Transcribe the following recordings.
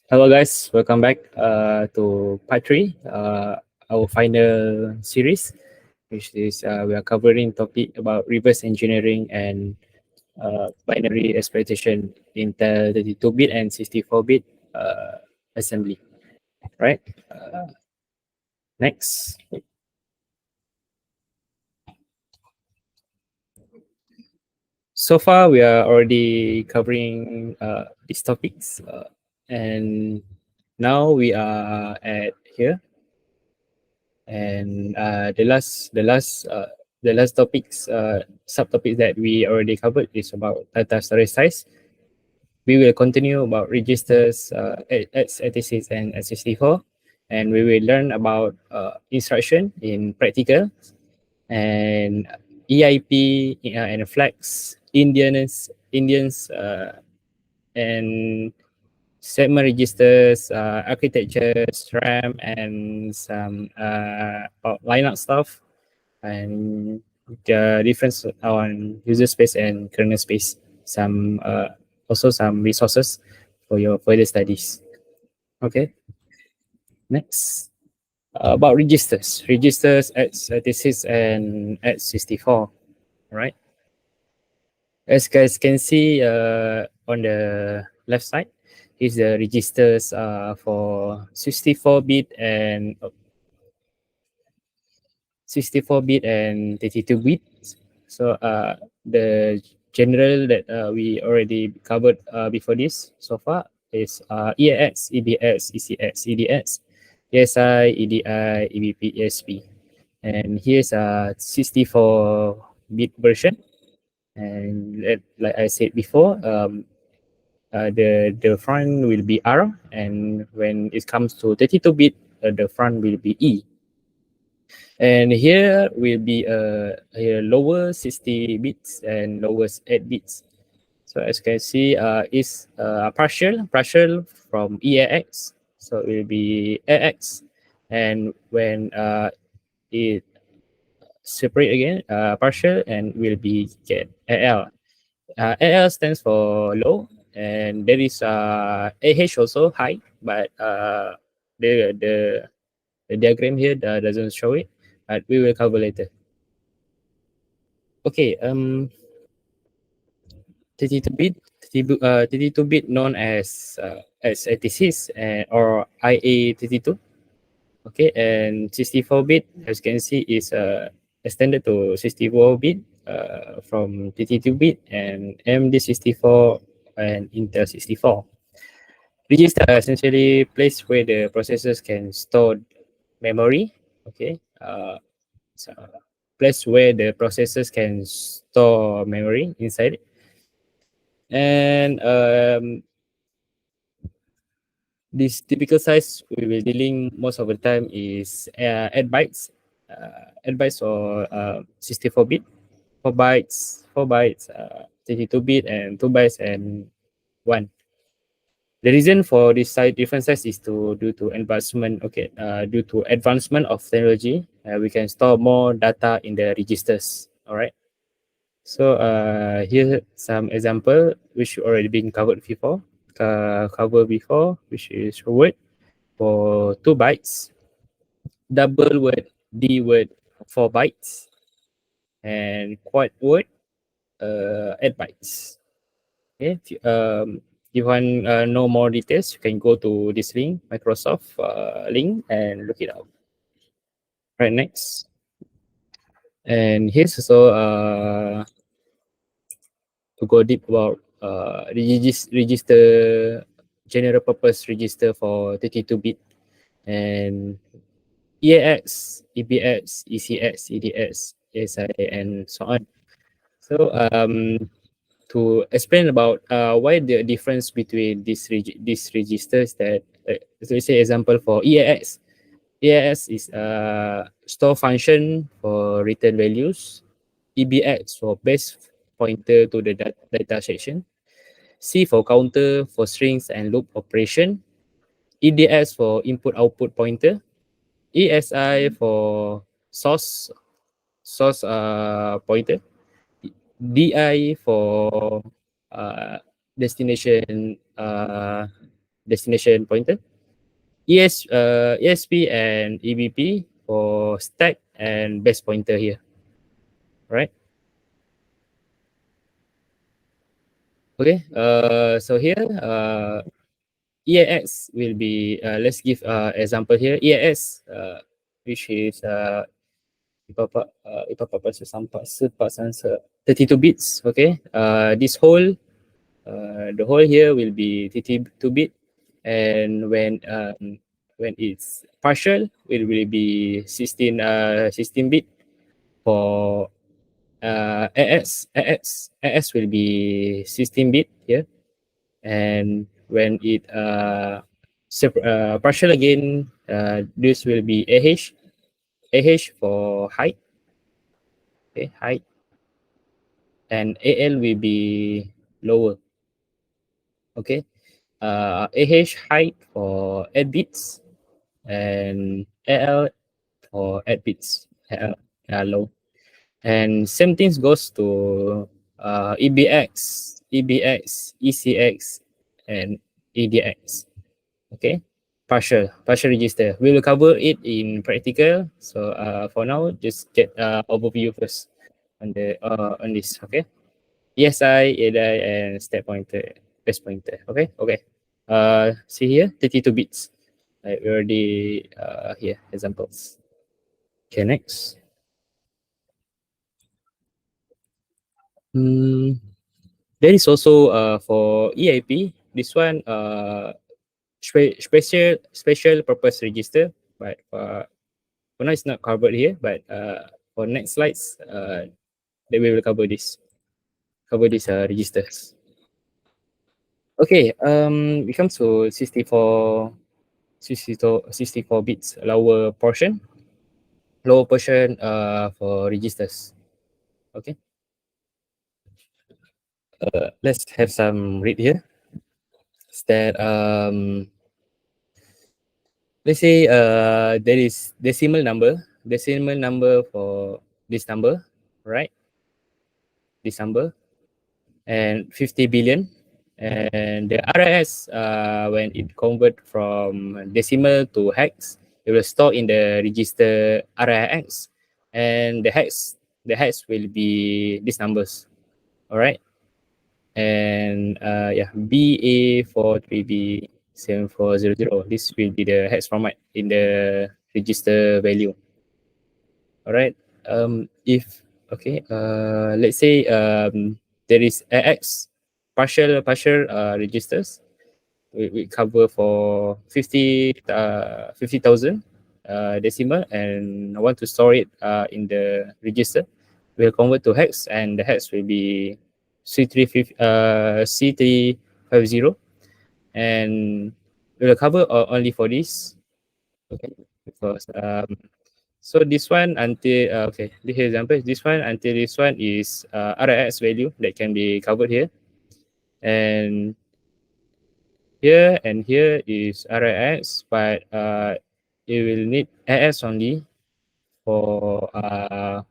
Hello guys, welcome back to part 3, our final series, which is we are covering topic about reverse engineering and binary exploitation in the 32-bit and 64-bit assembly, right? Next. So far, we are already covering these topics, and now we are at here. And the last topics subtopics that we already covered is about data storage size. We will continue about registers x86 and x64, and we will learn about instruction in practical and EIP and flags, Indians and segment registers, architectures, RAM, and some Linux stuff, and the difference on user space and kernel space. Some also some resources for your further studies. Okay, next. About registers at 36 and at 64, right? As guys can see on the left side is the registers for 64-bit and 64-bit and 32-bit. So the general that we already covered before this so far is EAX, EBX, ECX, EDX, ESI, EDI, EBP, ESP. And here's a 64-bit version. And like I said before, the front will be R, and when it comes to 32-bit, the front will be E. And here will be here lower 60 bits and lowest 8 bits. So as you can see, is partial from EAX. So it will be AX, and when it separate again, partial, and will be get AL. AL stands for low, and there is AH also high, but the diagram here doesn't show it, but we will cover later. Okay, 32-bit, 32-bit known as x86 or IA32. Okay, and 64-bit, as you can see, is extended to 64-bit from 32-bit and AMD 64 and Intel 64. Registers are essentially placed where the processors can store memory. Okay, so place where the processors can store memory inside it. And this typical size we will dealing most of the time is 8 bytes, 8 bytes or 64-bit, 4 bytes, 32-bit, and 2 bytes and 1. The reason for this size different size is due to advancement. Okay, due to advancement of technology, we can store more data in the registers. All right. So here some example which already been covered before. Which is word for 2 bytes, double word D word 4 bytes, and quad word 8 bytes. Okay. If you want know more details, you can go to this link, Microsoft link, and look it up. Right, next. And here's also to go deep about register, general purpose register for 32-bit and EAX, EBX, ECX, EDX, ASI, and so on. So to explain about why the difference between these registers that, so we say example for EAX. EAX is store function for return values, EBX for base pointer to the data section, C for counter for strings and loop operation, EDX for input output pointer, ESI for source pointer, DI for destination destination pointer. ESP and EBP for stack and base pointer here, right? Okay, so here EAX will be, let's give example here. EAX, which is ipapa sampai 32 bits. Okay, this whole the whole here will be 32 bit, and when it's partial, it will be 16 bit. For AX will be 16 bit here, and when it partial again, this will be AH for height, okay, height, and AL will be lower, okay. AH height for 8 bits, and AL for 8 bits, AL low. And same things goes to EBX, ECX, and EDX. Okay, partial register. We will cover it in practical. So for now, just get overview first on this. Okay, ESI, ADI, and step pointer, base pointer. Okay, okay. See here, 32 bits. Like we already here examples. Okay, next. There is also for EIP, this one special purpose register, but for now it's not covered here. But for next slides, they will cover these registers. Okay, we come to 64 bits lower portion for registers. Okay, let's have some read here. Is that let's say there is decimal number for this number, right? This number, and 50 billion, and the RIS, when it convert from decimal to hex, it will store in the register RIS, and the hex will be these numbers, all right. And yeah, BA43B 7400, this will be the hex format in the register value, all right. If okay, let's say there is AX partial registers, we cover for 50,000 decimal, and I want to store it in the register. We'll convert to hex, and the hex will be C350, and we'll cover only for this. Okay, because so this one until okay, this example, this one until this one is RIS value that can be covered here, and here is RIS, but it will need AS only for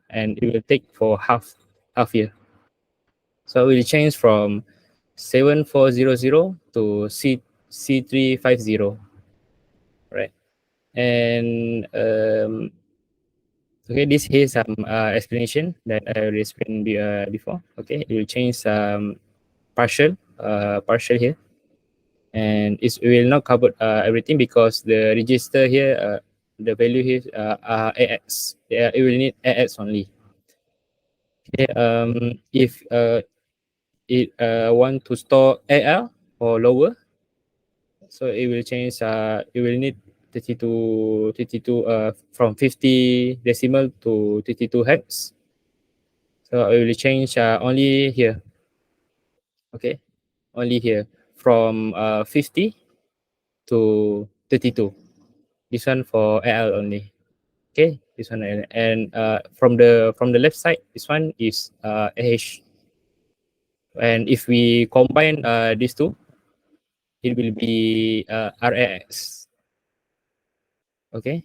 and it will take for half year. So it will change from 7400 to C350, right? And okay, this here some explanation that I already explained before. Okay, it will change some partial here, and it will not cover everything because the register here, the value here are AX. Yeah, it will need AX only. Okay, if it want to store AL or lower, so it will change. It will need 32 from 50 decimal to 32 hex. So it will change only here. Okay, only here from 50 to 32. This one for AL only. Okay, this one, and from the left side, this one is AH. And if we combine these two, it will be RAX. Okay,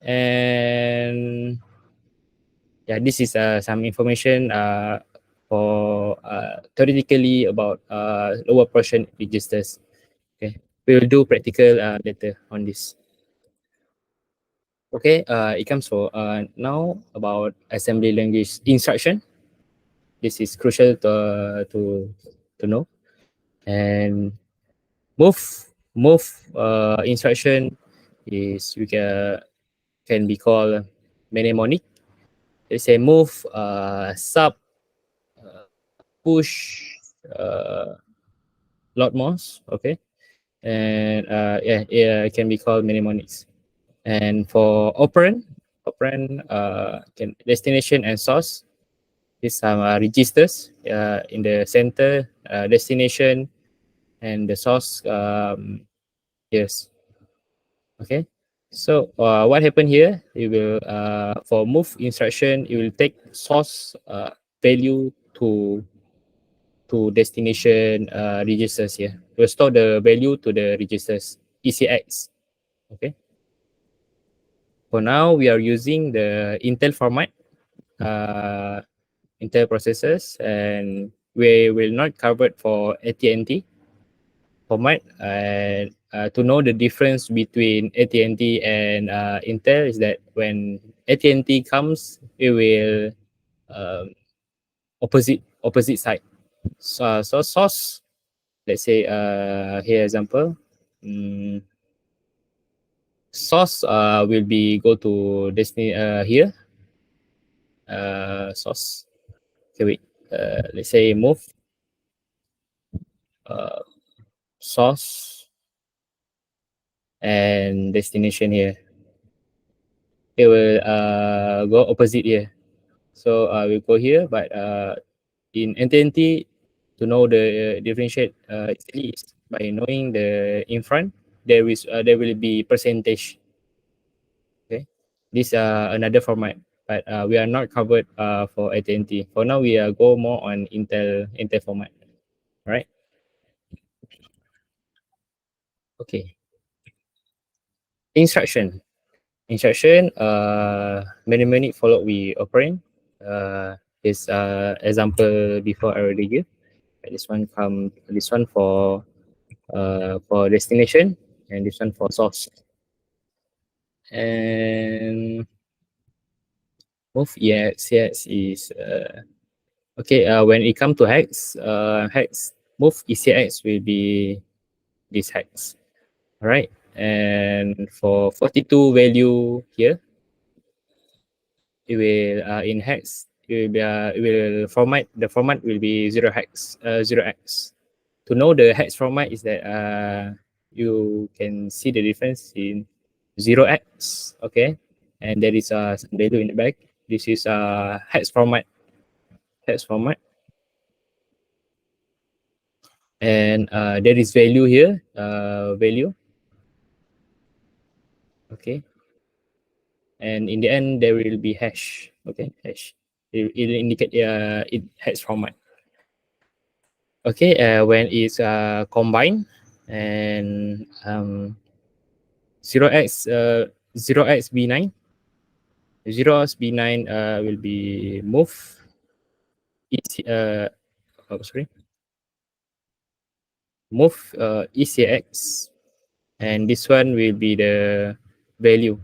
and yeah, this is some information for theoretically about lower portion registers. Okay, We will do practical later on this. Okay, it comes for now about assembly language instruction. This is crucial to know. And move instruction is we can be called mnemonic. Let's say move, sub, push, lot more. Okay, and yeah, it can be called mnemonics. And for operand can destination and source. These are registers in the center, destination, and the source. Yes. Okay. So what happened here? You will for move instruction, you will take source value to destination registers here. We'll store the value to the registers ECX. Okay. For now, we are using the Intel format, Intel processors, and we will not cover it for AT&T format. And to know the difference between AT&T and Intel is that when AT&T comes, it will um, opposite side. So source, let's say here example, source will be go to destiny here, source. Okay, wait. Let's say move uh, source and destination here. It will go opposite here. So we'll go here, but in NTNT, to know the differentiate easily is by knowing the in front, there will be percentage. Okay, this another format, but we are not covered for AT&T. For now, we go more on Intel format. Right? Okay. Instruction mnemonic followed with operand. Is example before I already give. This one for destination, and this one for source. And move EX is okay. When it comes to hex move ECX will be this hex. All right. And for 42 value here, it will in hex it will format, the format will be 0x. To know the hex format is that you can see the difference in 0x, okay, and there is some value in the back. This is hex format, and there is value here, value, okay, and in the end there will be hash, okay, hash. It indicate it hex format. Okay, when it's combined and 0x 0x b9, 0x b9 will be move sorry, move ECX, and this one will be the value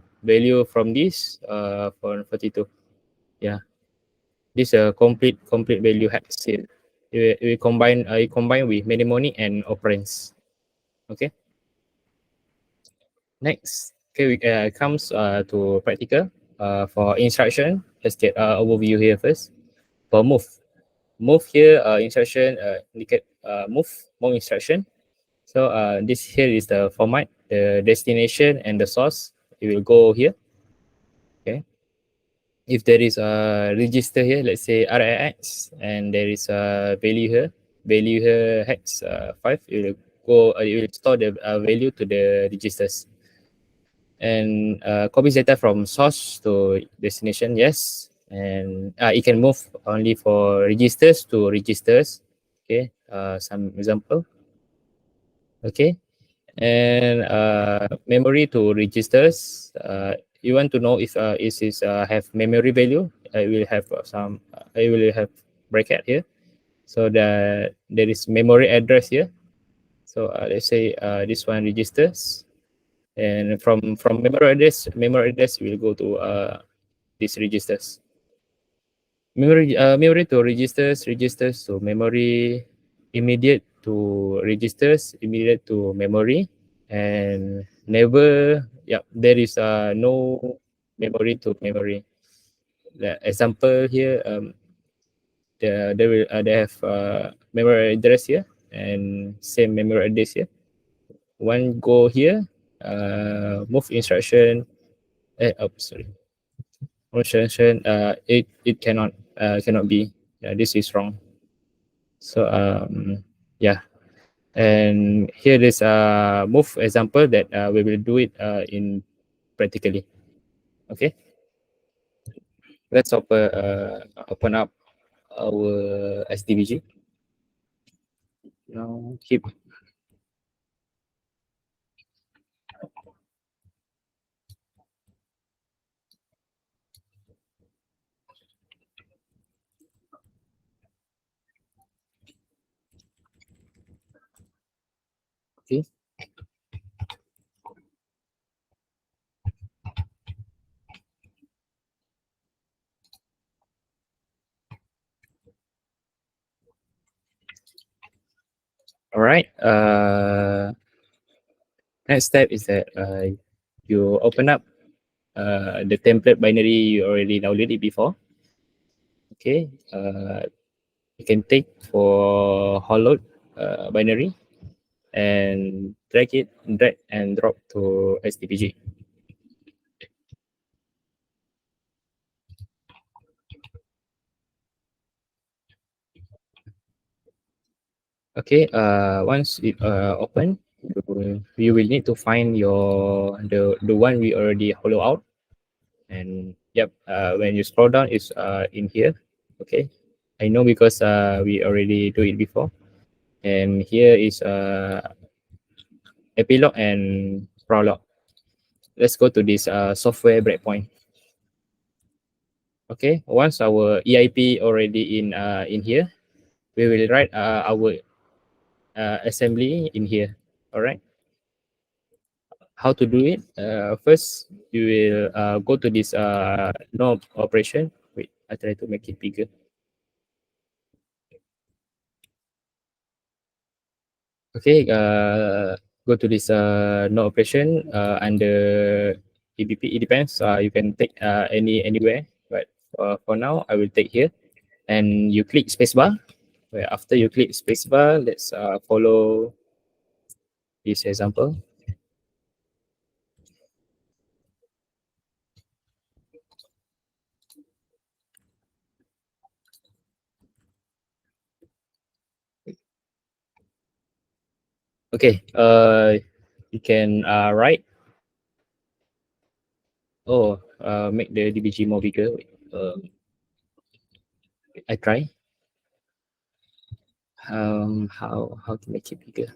from this for 42. Yeah, this complete value hex here. We combine with mnemonic and operands. Okay. Next, okay, we comes to practical for instruction. Let's get overview here first. For move here instruction indicate move instruction. So this here is the format, the destination and the source. It will go here. Okay. If there is a register here, let's say RIX, and there is a value here hex 5, it will go. It will store the value to the registers. And copies data from source to destination, yes. And it can move only for registers to registers. Okay, some example. Okay, and memory to registers. You want to know if it is have memory value. I will have some. I will have bracket here, so that there is memory address here. So let's say this one registers, and from memory address will go to these registers. Memory to registers, registers to memory, immediate to registers, immediate to memory, and never. Yeah, there is no memory to memory. The example here, they have memory address here and same memory address here. One go here, move instruction. Sorry, instruction. It cannot be. Yeah, this is wrong. So yeah, and here is a move example that we will do it in practically. Okay, let's open up our SDBG. Now keep. Okay. All right. Next step is that you open up the template binary you already downloaded before. Okay. You can take for hollow binary and drag and drop to SDBG. Okay. Once it open, you will need to find the one we already hollow out. And yep, when you scroll down, it's in here. Okay, I know because we already do it before. And here is epilogue and prologue. Let's go to this software breakpoint. Okay, once our EIP already in here, we will write our assembly in here. All right. How to do it? First, you will go to this no operation. Wait, I try to make it bigger. Okay, go to this no operation under EBP. It depends. You can take anywhere, but for now, I will take here. And you click spacebar. Where after you click spacebar, let's follow this example. Okay, you can write. Oh, make the DBG more bigger. Wait, I try. How to make it bigger?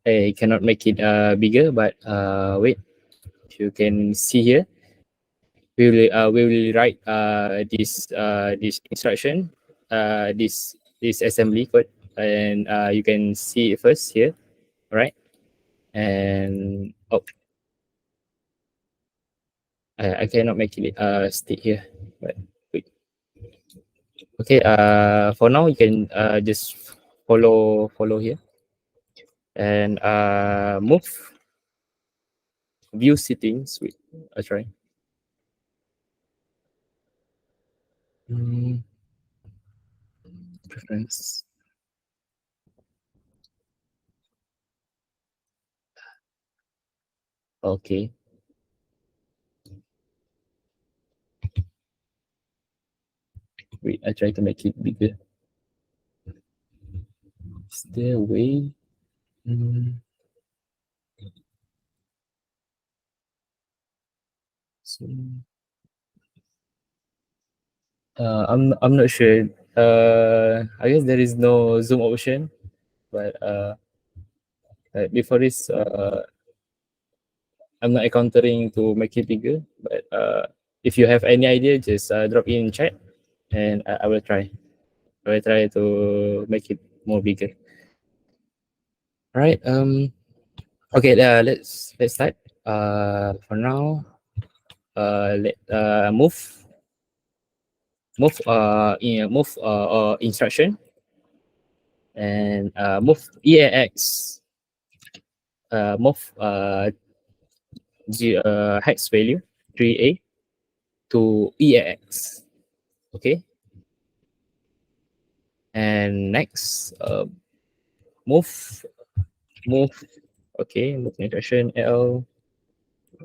I cannot make it bigger, but wait. You can see here. We will write this instruction, this assembly code, and you can see it first here, right? And oh, I cannot make it stick here, but wait. Okay, for now you can just follow here and move view settings. Wait, I try. Mm, preference. Okay. Wait, I try to make it bigger. Is there a way? Mm, so, I'm not sure. I guess there is no zoom option, but before this, I'm not encountering to make it bigger. But if you have any idea, just drop in chat, and I will try. I will try to make it more bigger. All right. Okay. Let's start. For now, let move instruction and move EAX move hex value 3A to EAX. Okay. And next, move move. Okay, move instruction L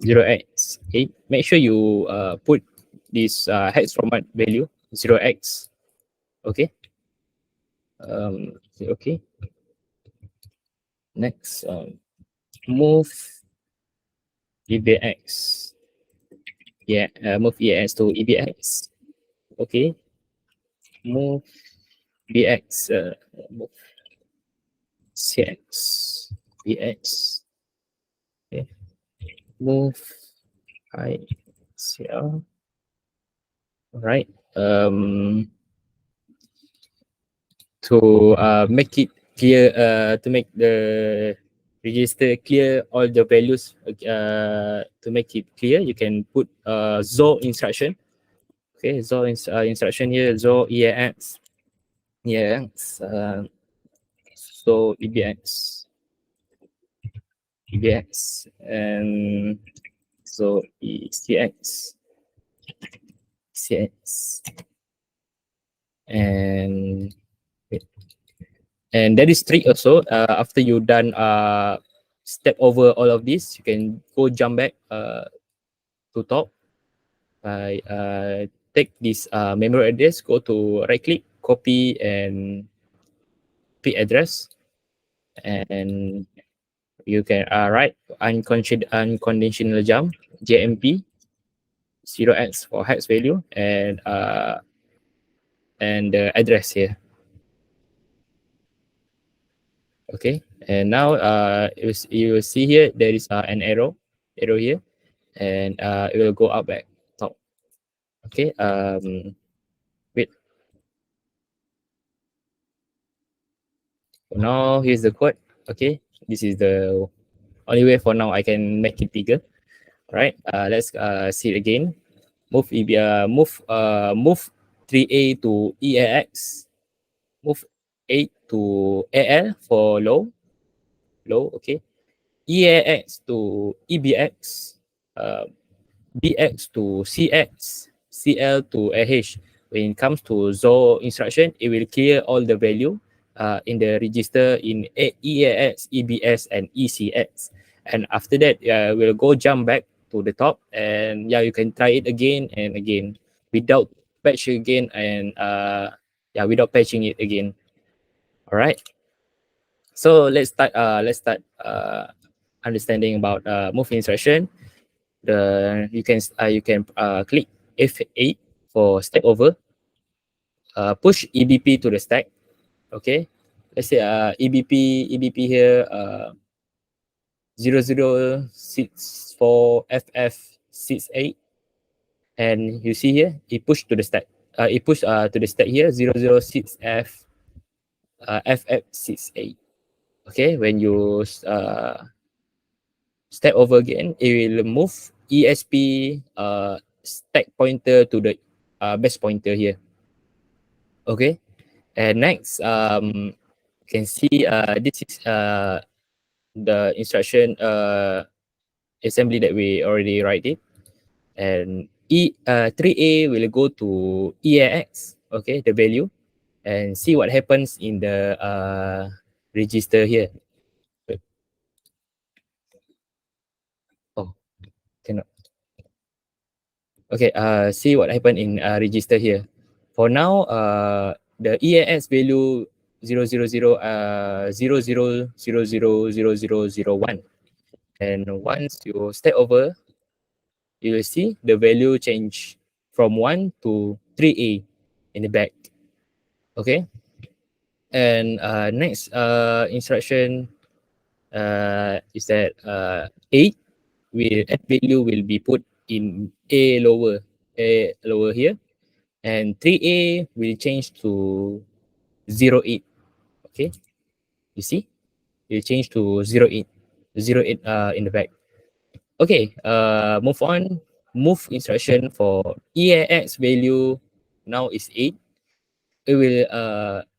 0x8. Make sure you put this hex format value 0x. Okay. Okay. Next, move EBX. Yeah, move EX to EBX. Okay. Move BX. Move CX. BX. Okay. Move ICL. All right. To make it clear, to make the register clear all the values, to make it clear, you can put ZO instruction. Okay, ZO instruction here, ZO EAX, EAX, so EBX, and so ECX, CX, and and that is trick also. After you done step over all of this, you can go jump back to top by take this memory address, go to right click, copy and paste address, and you can write unconditional jump JMP 0x for hex value and the address here. Okay, and now you will see here there is an arrow here, and it will go up back top. Okay, wait. For now, here's the code. Okay, this is the only way for now I can make it bigger. All right, let's see it again. Move move 3A to EAX. Move 8 to AL for low. Okay. EAX to EBX. BX to CX, CL to AH. When it comes to ZO instruction, it will clear all the value in the register in EAX, EBS, and ECX. And after that, we'll go jump back to the top, and yeah, you can try it again and again without patch again and without patching it again. All right. So let's start. Understanding about move instruction. You can click F8 for step over. Push EBP to the stack. Okay. Let's say EBP here 0064 FF68, and you see here it pushed to the stack. It pushed to the stack here 006 FF68. Okay. When you step over again, it will move ESP stack pointer to the base pointer here. Okay, and next, you can see this is the instruction assembly that we already write it, and 3A will go to EAX. Okay, the value, and see what happens in the register here. Oh, cannot. Okay, see what happened in register here. For now, the EAX value 00000000001, and once you step over, you will see the value change from 1 to 3A in the back. Okay, and next instruction is that 8 value will be put in A lower here, and 3A will change to 08. Okay, you see, you change to 08, 08 in the back. Okay, move on. Move instruction for EAX value now is 8. It will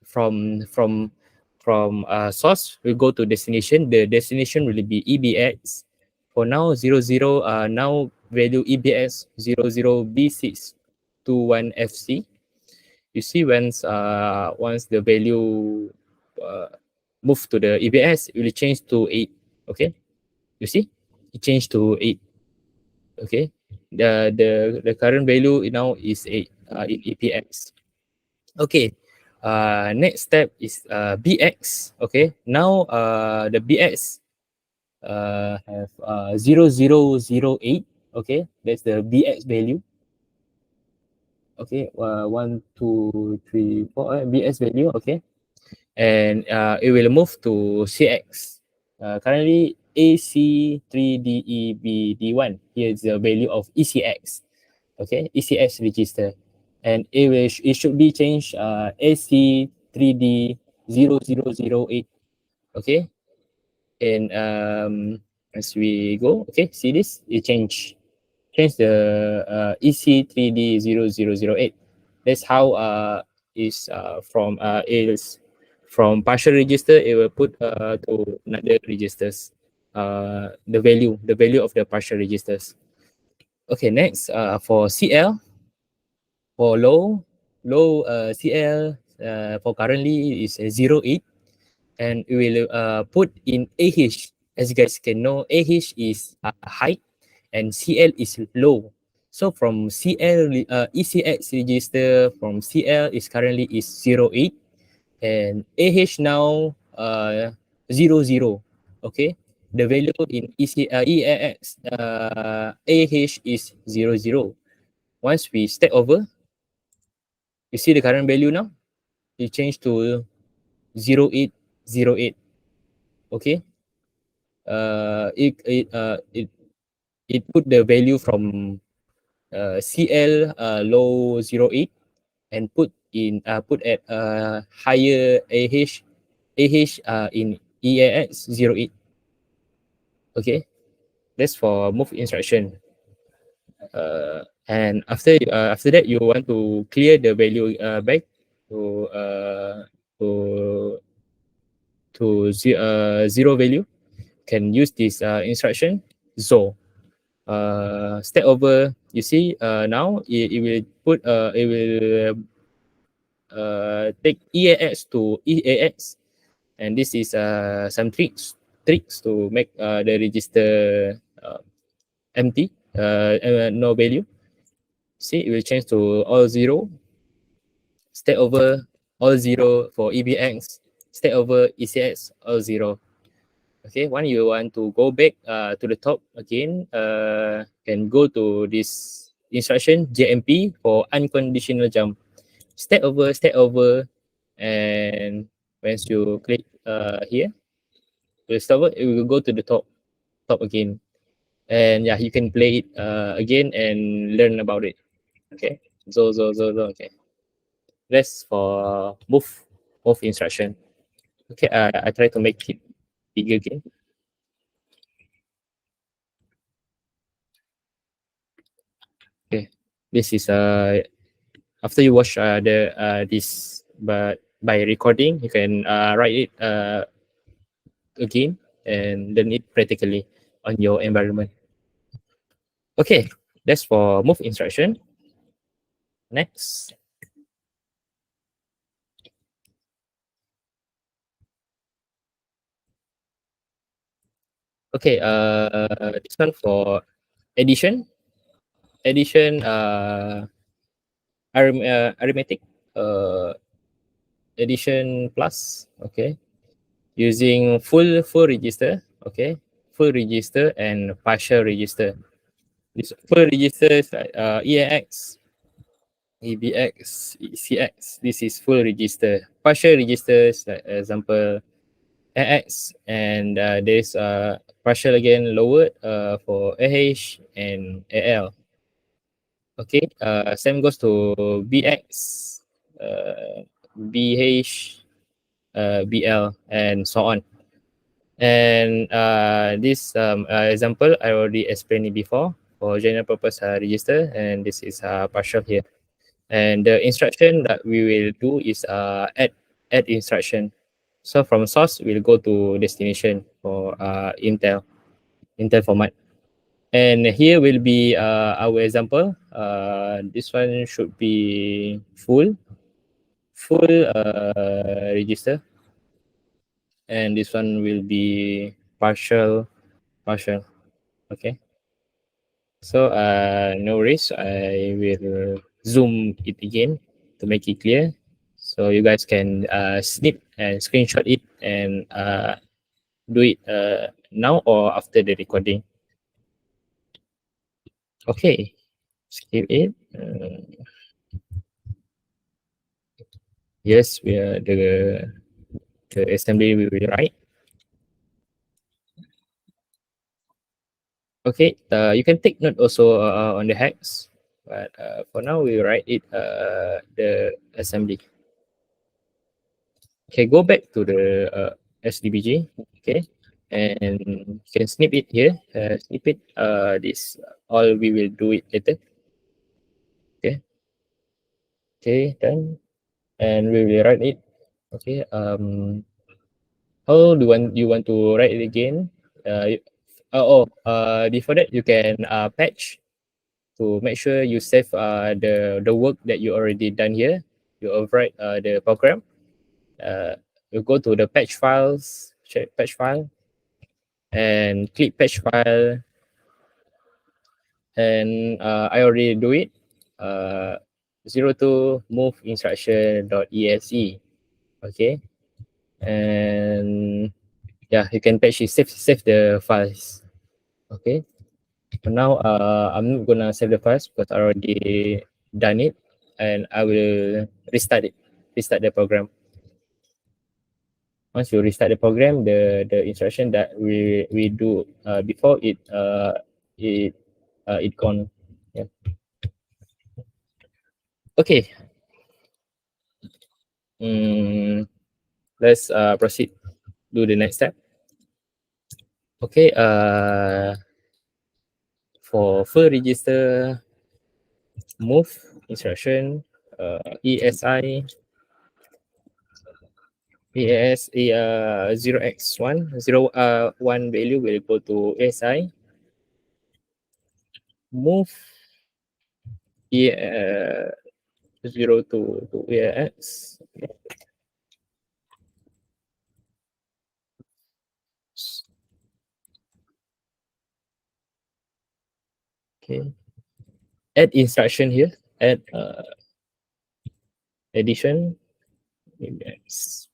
from source we go to destination. The destination will be EBX. For now 00 now value EBX 00B621FC. You see once the value uh, move to the EBS, it will change to 8. Okay, you see, it changed to 8. Okay, the current value now is 8 in EPX. Okay, next step is BX. Okay, now the BX have 0008. Okay, that's the BX value. Okay, 1 2 3 4 BX value. Okay, and it will move to CX. Currently AC3DEBD1. Here is the value of ECX. Okay, ECX register, and it should be changed AC3D0008. Okay, and as we go, okay, see this, it change the EC3D0008. That's how is from partial register, it will put to another registers the value of the partial registers. Okay, next for CL, for low CL for currently is 08, and we will put in AH. As you guys can know, AH is high and CL is low. So from CL ECX register from CL is currently is 08, and AH now 00. Okay, the value in EAX AH is 00. Once we step over, you see the current value now, it changed to 0808. Okay, it put the value from CL low 08 and put at higher AH in EAX 08. Okay, that's for move instruction. And after that, you want to clear the value back to to zero value. Can use this instruction zo. Step over. You see now it will put it will take EAX to EAX, and this is some tricks to make the register empty, no value. See, it will change to all zero. Step over all zero for EBX. Step over ECX all zero. Okay, when you want to go back to the top again, can go to this instruction JMP for unconditional jump. Step over, and once you click here, it will go to the top again. And yeah, you can play it again and learn about it. Okay, so okay. That's for move instruction. Okay, I try to make it bigger again. Okay, this is after you watch the this, but by recording you can write it again and learn it practically on your environment. Okay, that's for move instruction. Next. Okay, this one for addition. Addition arithmetic addition plus. Okay, using full register. Okay, full register and partial register. This full register is EAX, EBX, ECX. This is full register. Partial registers, like example AX, and there's partial again lowered for AH and AL. Okay, same goes to BX, BH, BL, and so on. And this example, I already explained it before for general purpose register, and this is partial here. And the instruction that we will do is add instruction. So from source, we'll go to destination for Intel format. And here will be our example. This one should be full register, and this one will be partial. Okay. So no worries. I will zoom it again to make it clear, so you guys can snip and screenshot it and do it now or after the recording. Okay, skip it. Yes, we are the assembly we will write. Okay, you can take note also on the hex, but for now we write it the assembly. Okay, go back to the SDBG. Okay, and you can snip it here. Snip it. This all we will do it later. Okay. Okay, done. And we will write it. Okay. How do you want to write it again? Before that, you can patch to make sure you save the work that you already done here. You overwrite the program. You go to the patch files, check patch file, and click patch file. And I already do it. 02 move instruction.exe. Okay. And yeah, you can patch it, save the files. Okay. For now, I'm not gonna save the files because I already done it, and I will restart the program. Once you restart the program, the instruction that we do before it gone. Yeah. Okay. Let's proceed. Do the next step. Okay. For full register move instruction, ESI EAS 0x1 value will go to ASI. Move 0 to AX. Okay. Add instruction here. Add addition. Yes.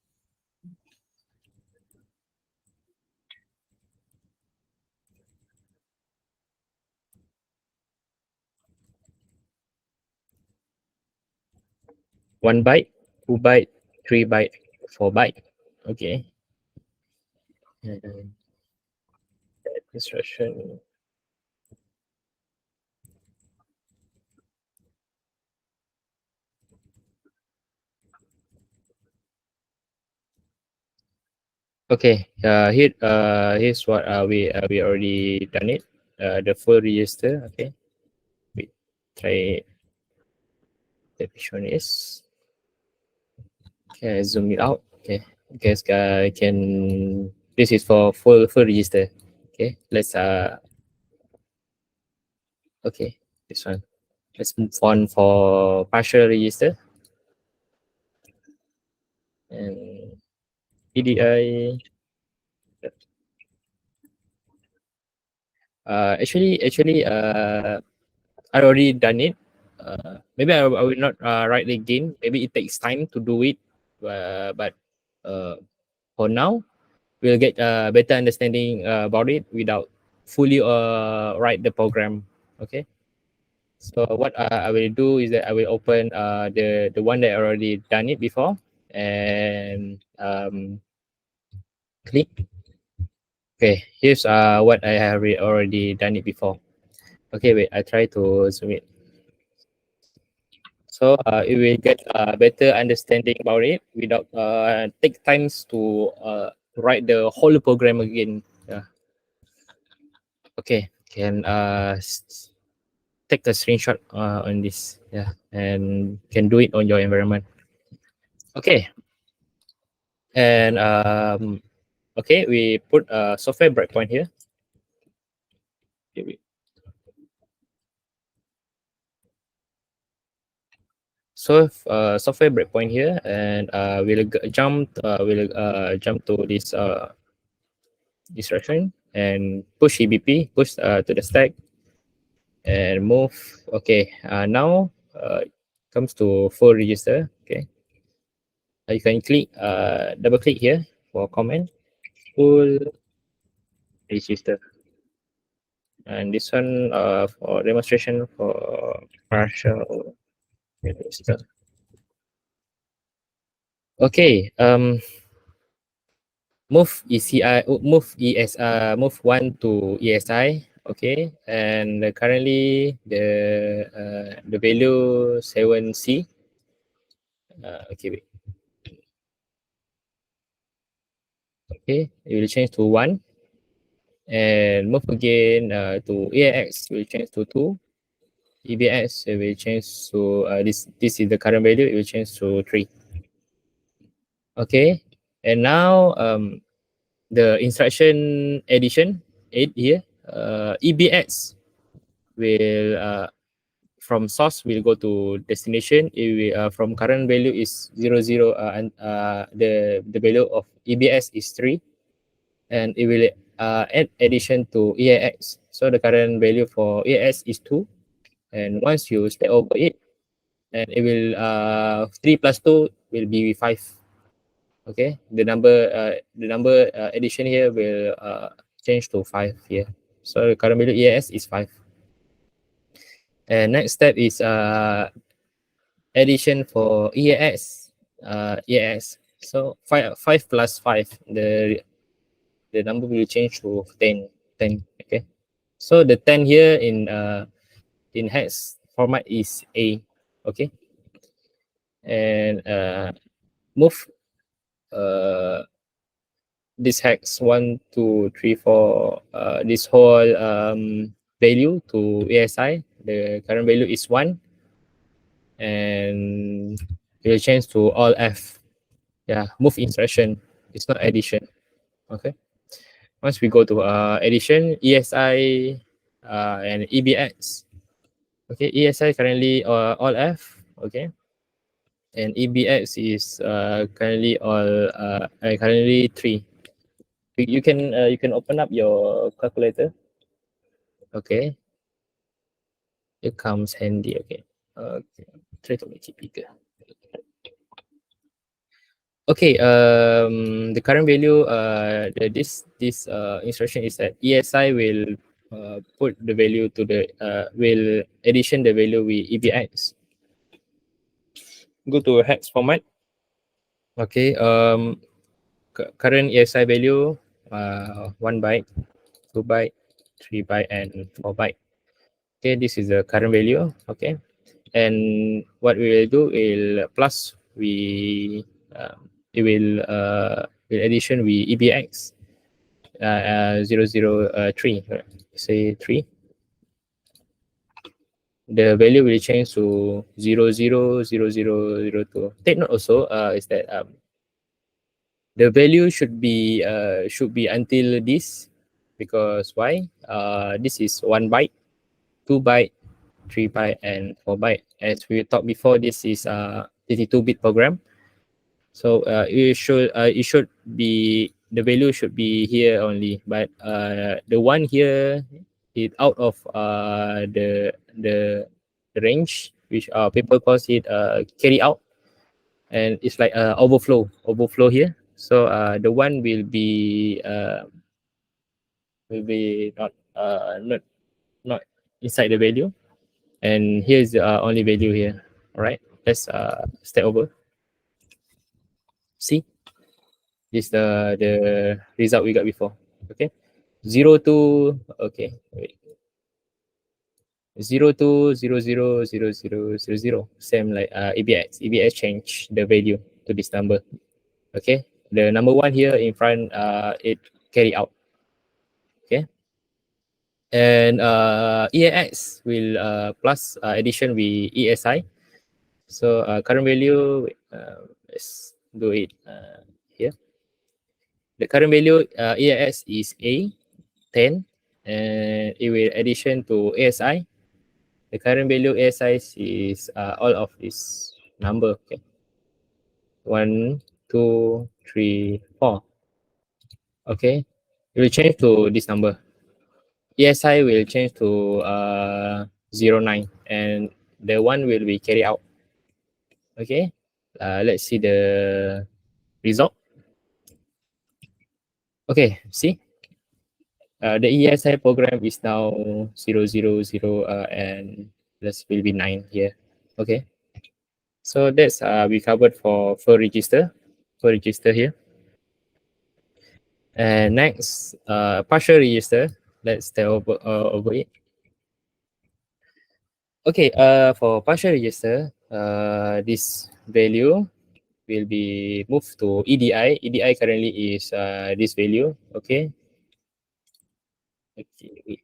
One byte, 2 byte, 3 byte, 4 byte. Okay. And instruction. Okay. Here's what we already done it. The full register. Okay. We try the which one is. Okay, zoom it out. Okay. Guys, can this is for full register. Okay. Let's okay, this one. Let's move on for partial register and EDI. Actually, I already done it. Maybe I will not write it again. Maybe it takes time to do it. But for now, we'll get a better understanding about it without fully write the program. Okay. So what I will do is that I will open the one that I already done it before and click. Okay, here's what I have already done it before. Okay, wait, I try to zoom it. So it will get a better understanding about it without take times to write the whole program again. Yeah. Okay, can take a screenshot on this. Yeah, and can do it on your environment. Okay, and okay, we put a software breakpoint here. Okay, so software breakpoint here, and we'll jump to this instruction and push EBP, push to the stack and move. Okay, now comes to full register. Okay, you can click double click here for comment full register, and this one for demonstration for partial register. Okay, move move one to ESI. Okay, and currently the value 7C. Okay, wait. Okay, it will change to 1, and move again to EAX will change to 2. EBX it will change to this is the current value, it will change to 3. Okay, and now the instruction addition 8 here, EBX will from source will go to destination. It will from current value is 00, and the value of EBS is 3, and it will add addition to EAX. So the current value for EAX is 2, and once you step over it, and it will 3 plus 2 will be 5. Okay, the number addition here will change to 5 here. So the current value EAX is 5. And next step is addition for EAX. EAX. So 5 plus 5, the number will change to 10. 10. Okay. So the 10 here in hex format is A. Okay. And move this hex 1, 2, 3, 4, this whole value to ASI. The current value is 1, and it will change to all F. Yeah, move instruction. It's not addition. Okay. Once we go to addition, ESI and EBX. Okay, ESI currently all F. Okay, and EBX is currently 3. You can open up your calculator. Okay, it comes handy. Okay, okay. Try to make it bigger. Okay, the current value this instruction is that ESI will put the value to the will addition the value with EBX. Go to hex format. Okay, current ESI value 1 byte, 2 byte, 3 byte, and 4 byte. Okay, this is the current value. Okay, and what we will do is plus it will addition with EBX 003, say 3. The value will change to 000002. Take note also is that the value should be until this, because why? This is 1 byte, 2 byte, 3 byte, and 4 byte. As we talked before, this is a 32-bit program. So it should be, the value should be here only, but the one here is out of the range, which people calls it carry out, and it's like overflow here. So the one will be not inside the value, and here's the only value here. All right, let's step over. See, this is the result we got before. Okay, 02. Okay, wait. 02000000, same like EBX. EBX change the value to this number. Okay, the number one here in front, it carry out. Okay, and EAX will plus addition with ESI. So current value, let's do it here. The current value EAX is A 10, and it will addition to ASI. The current value ASI is all of this number. Okay, 1, 2, 3, 4. Okay, it will change to this number. ESI will change to 09, and the one will be carried out. Okay, let's see the result. Okay, see, the ESI program is now 000, and this will be 9 here. Okay, so that's we covered for register here. And next, partial register. Let's stay over it. Okay, for partial register, this value will be moved to EDI. EDI currently is this value. Okay. Okay.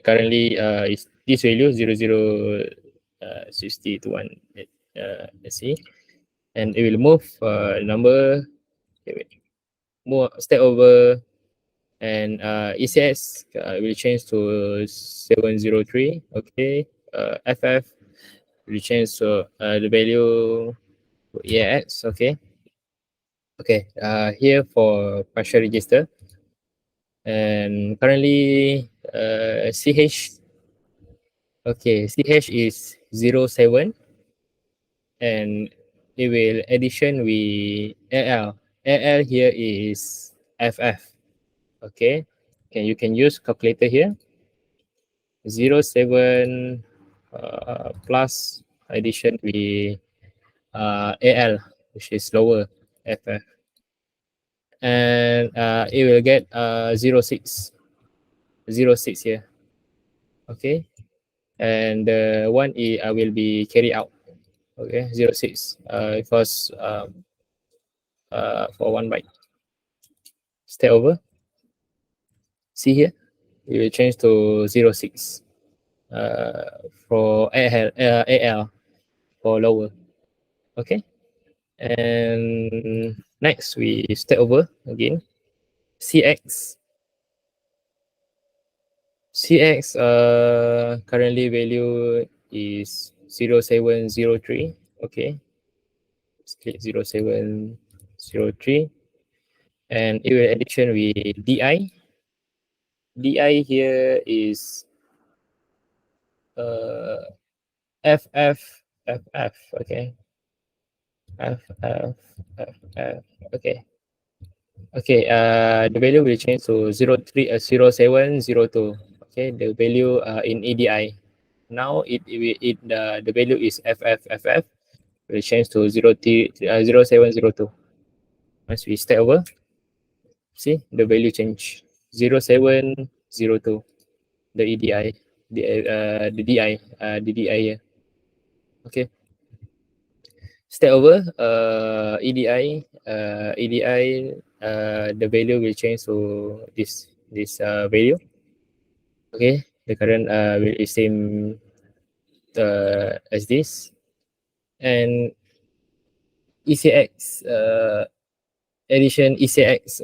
Currently is this value 0060 to 1. Let's see, and it will move number. Okay, wait. More step over, and ECS will change to 703. Okay, FF will change to the value EAX. Okay, okay. Here for partial register, and currently CH. Okay, CH is 07, and it will addition with AL. AL here is FF. Okay, you can use calculator here. 07 plus addition with AL, which is lower FF, and it will get 06 here. Okay, and the one will be carried out. Okay, 06 because for 1 byte. Stay over. See here, it will change to 06 for AL for lower. Okay, and next we step over again. CX currently value is 0703. Okay, let's click 0703, and it will addition with DI. DI here is FF. Okay, FF. Okay, okay. The value will change to 0702. Okay, the value in EDI. Now the value is FF. Will change to 0702. Once we step over, see the value change 0702. The EDI, the DI here. Okay. Step over, EDI, the value will change to this value. Okay, the current will is same as this, and ECX addition ECX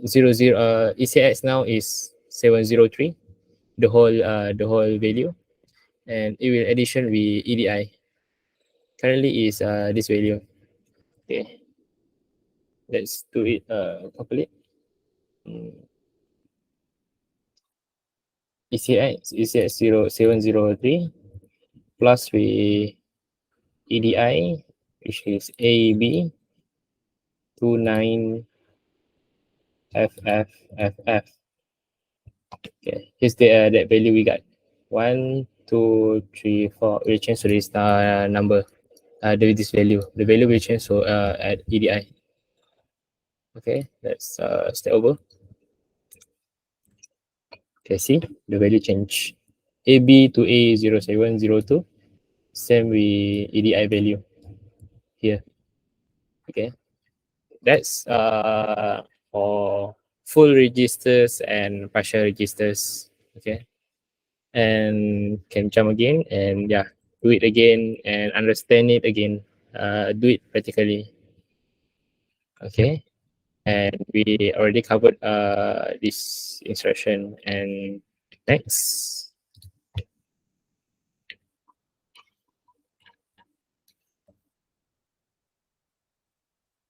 00 ECX now is 703, the whole value, and it will addition with EDI. Currently is this value. Okay, let's do it properly. ECX 0703 plus with EDI, which is AB 29 FF. Okay, here's the that value we got. 1, 2, 3, 4. We change to this number. This value. The value will change to at EDI. Okay, let's step over. Okay, see the value change. AB to A0702. Same with EDI value here. Okay, that's for full registers and partial registers. Okay, and can jump again and yeah, do it again and understand it again. Do it practically. Okay, and we already covered this instruction. And next.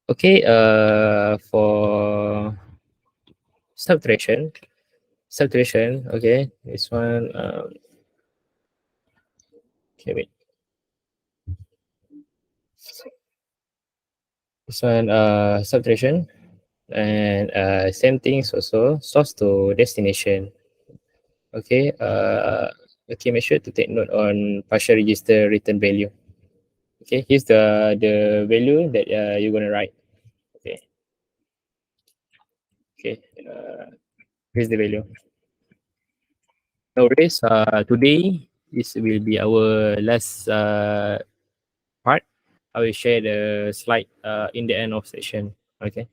Okay, for subtraction. Okay, this one. Okay, wait. This one, subtraction, and same things also. Source to destination. Okay. Okay. Make sure to take note on partial register return value. Okay. Here's the value that you're gonna write. Okay. Okay. Here's the value. No worries. Today this will be our last part. I will share the slide in the end of session. Okay,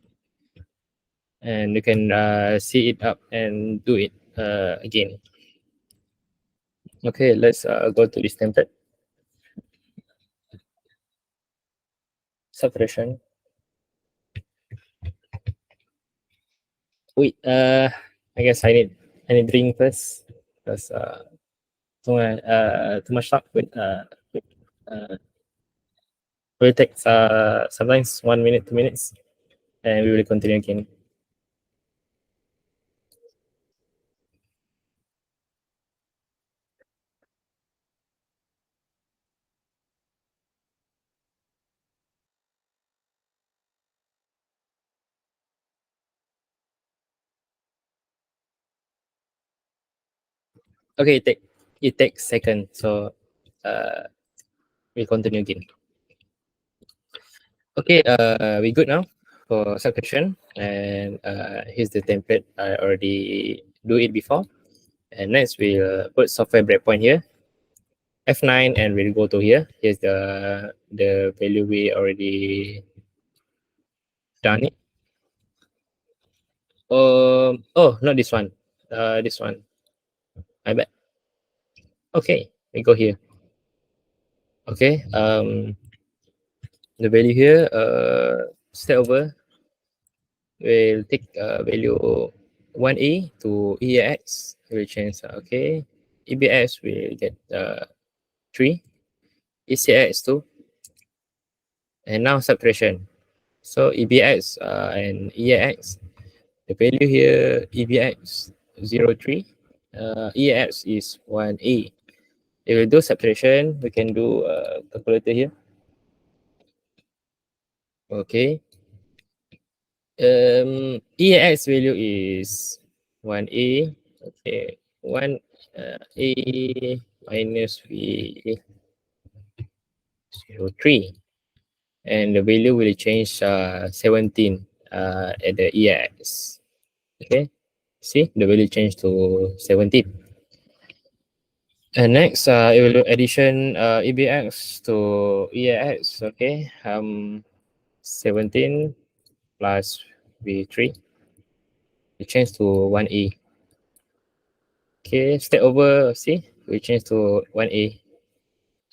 and you can see it up and do it again. Okay, let's go to this template. Subtraction. Wait, I guess I need drink first because too much talk uh will take sometimes 1 minute, 2 minutes, and we will continue again. Okay, it takes second, so uh we continue again. Okay, we good now for subtraction, and here's the template. I already do it before, and next we'll put software breakpoint here, F9, and we'll go to here. Here's the value we already done it. Oh, not this one. This one. I bet. Okay, we go here. Okay. The value here. Step over. We'll take value 1A to EAX. We'll change. Okay. EBX will get 3. ECX 2. And now subtraction. So EBX and EAX. The value here, EBX 03. EAX is 1A. If we do subtraction, we can do calculator here. Okay. EAX value is 1A. Okay. 1A minus V 03. And the value will change 17 at the EAX. Okay. See, the value changed to 17. And next, it will do addition EBX to EAX. Okay. 17 plus V3. We change to 1A. Okay, step over, see, we change to 1A.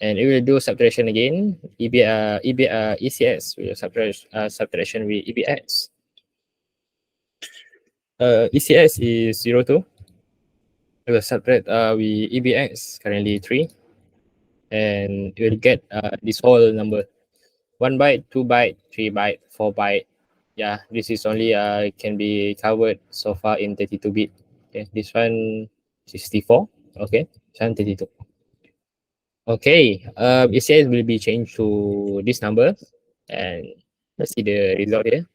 And it will do subtraction again. ECS will subtraction with EBX. ECS is 02. We will subtract with EBX, currently 3. And you will get this whole number. 1 byte, 2 byte, 3 byte, 4 byte. Yeah, this is only can be covered so far in 32-bit. Okay, this one 64. Okay, this one 32. Okay, ECS will be changed to this number, and let's see the result here.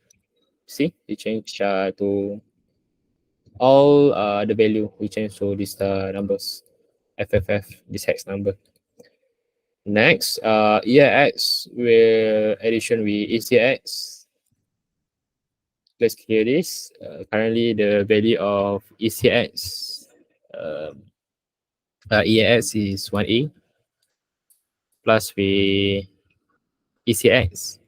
See, we change to all the value. We change to these numbers, FFF, this hex number. Next, EAX will addition with ECX. Let's clear this. Currently, the value of ECX EAX is 1A plus with ECX,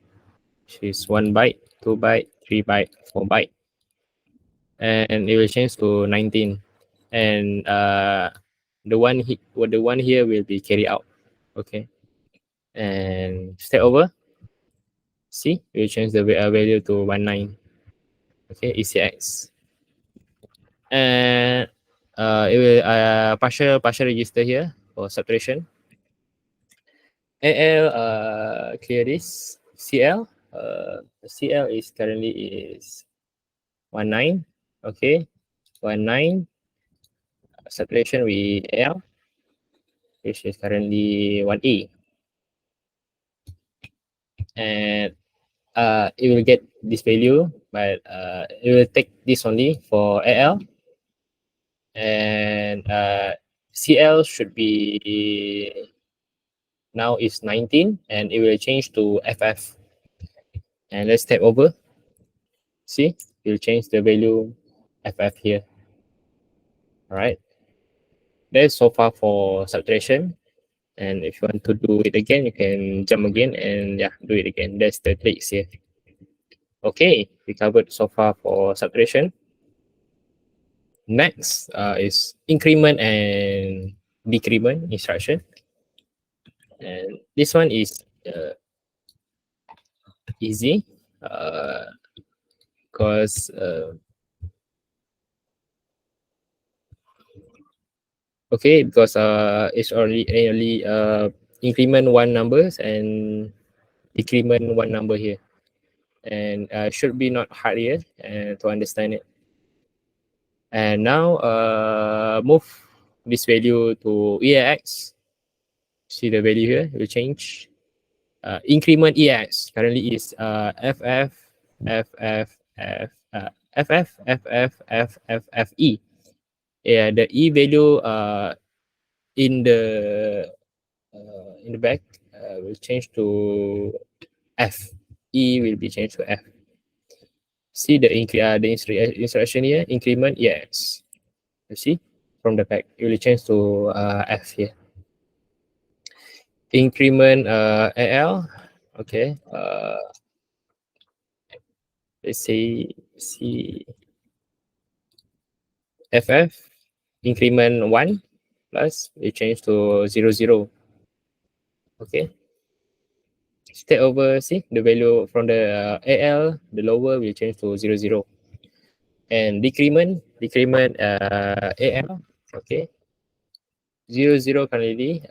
which is 1 byte, 2 byte, 3 byte, 4 byte, and it will change to 19. And the one here will be carried out. Okay, and step over. See, we will change the value to 19. Okay, ECX, and it will partial register here for subtraction. AL clear this. CL CL is currently is 19. Okay, 19 subtraction with L, which is currently 1A, and it will get this value, but it will take this only for AL, and CL should be now is 19, and it will change to FF. And let's step over. See, we'll change the value FF here. All right. That's so far for subtraction. And if you want to do it again, you can jump again and yeah, do it again. That's the tricks here. Okay, we covered so far for subtraction. Next is increment and decrement instruction. And this one is easy because okay, because it's only increment one numbers and decrement one number here, and should be not hard here to understand it. And now move this value to EAX. See the value here will change. Increment EAX currently is FF FF FF FF FFE. Yeah, the E value in the back will change to F. E will be changed to F. See the instruction here, increment EAX. You see from the back, it will change to F here. Increment AL. Okay. Let's say C FF increment 1 plus we change to 0. Okay. Step over, see the value from the AL, the lower will change to 0. And decrement AL. Okay. 0 currently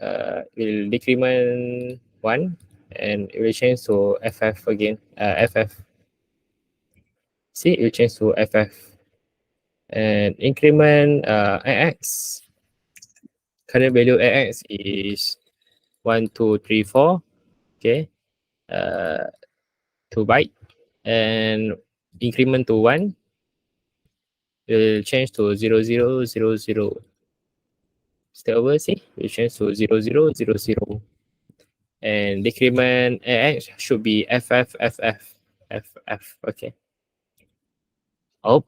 will decrement 1 and it will change to FF again. FF. See, it will change to FF. And increment AX. Current value AX is 1, 2, 3, 4. Okay. 2 byte. And increment to 1 will change to 0. Step over, see, we change to 0. And decrement AX should be FF. Okay. Oh,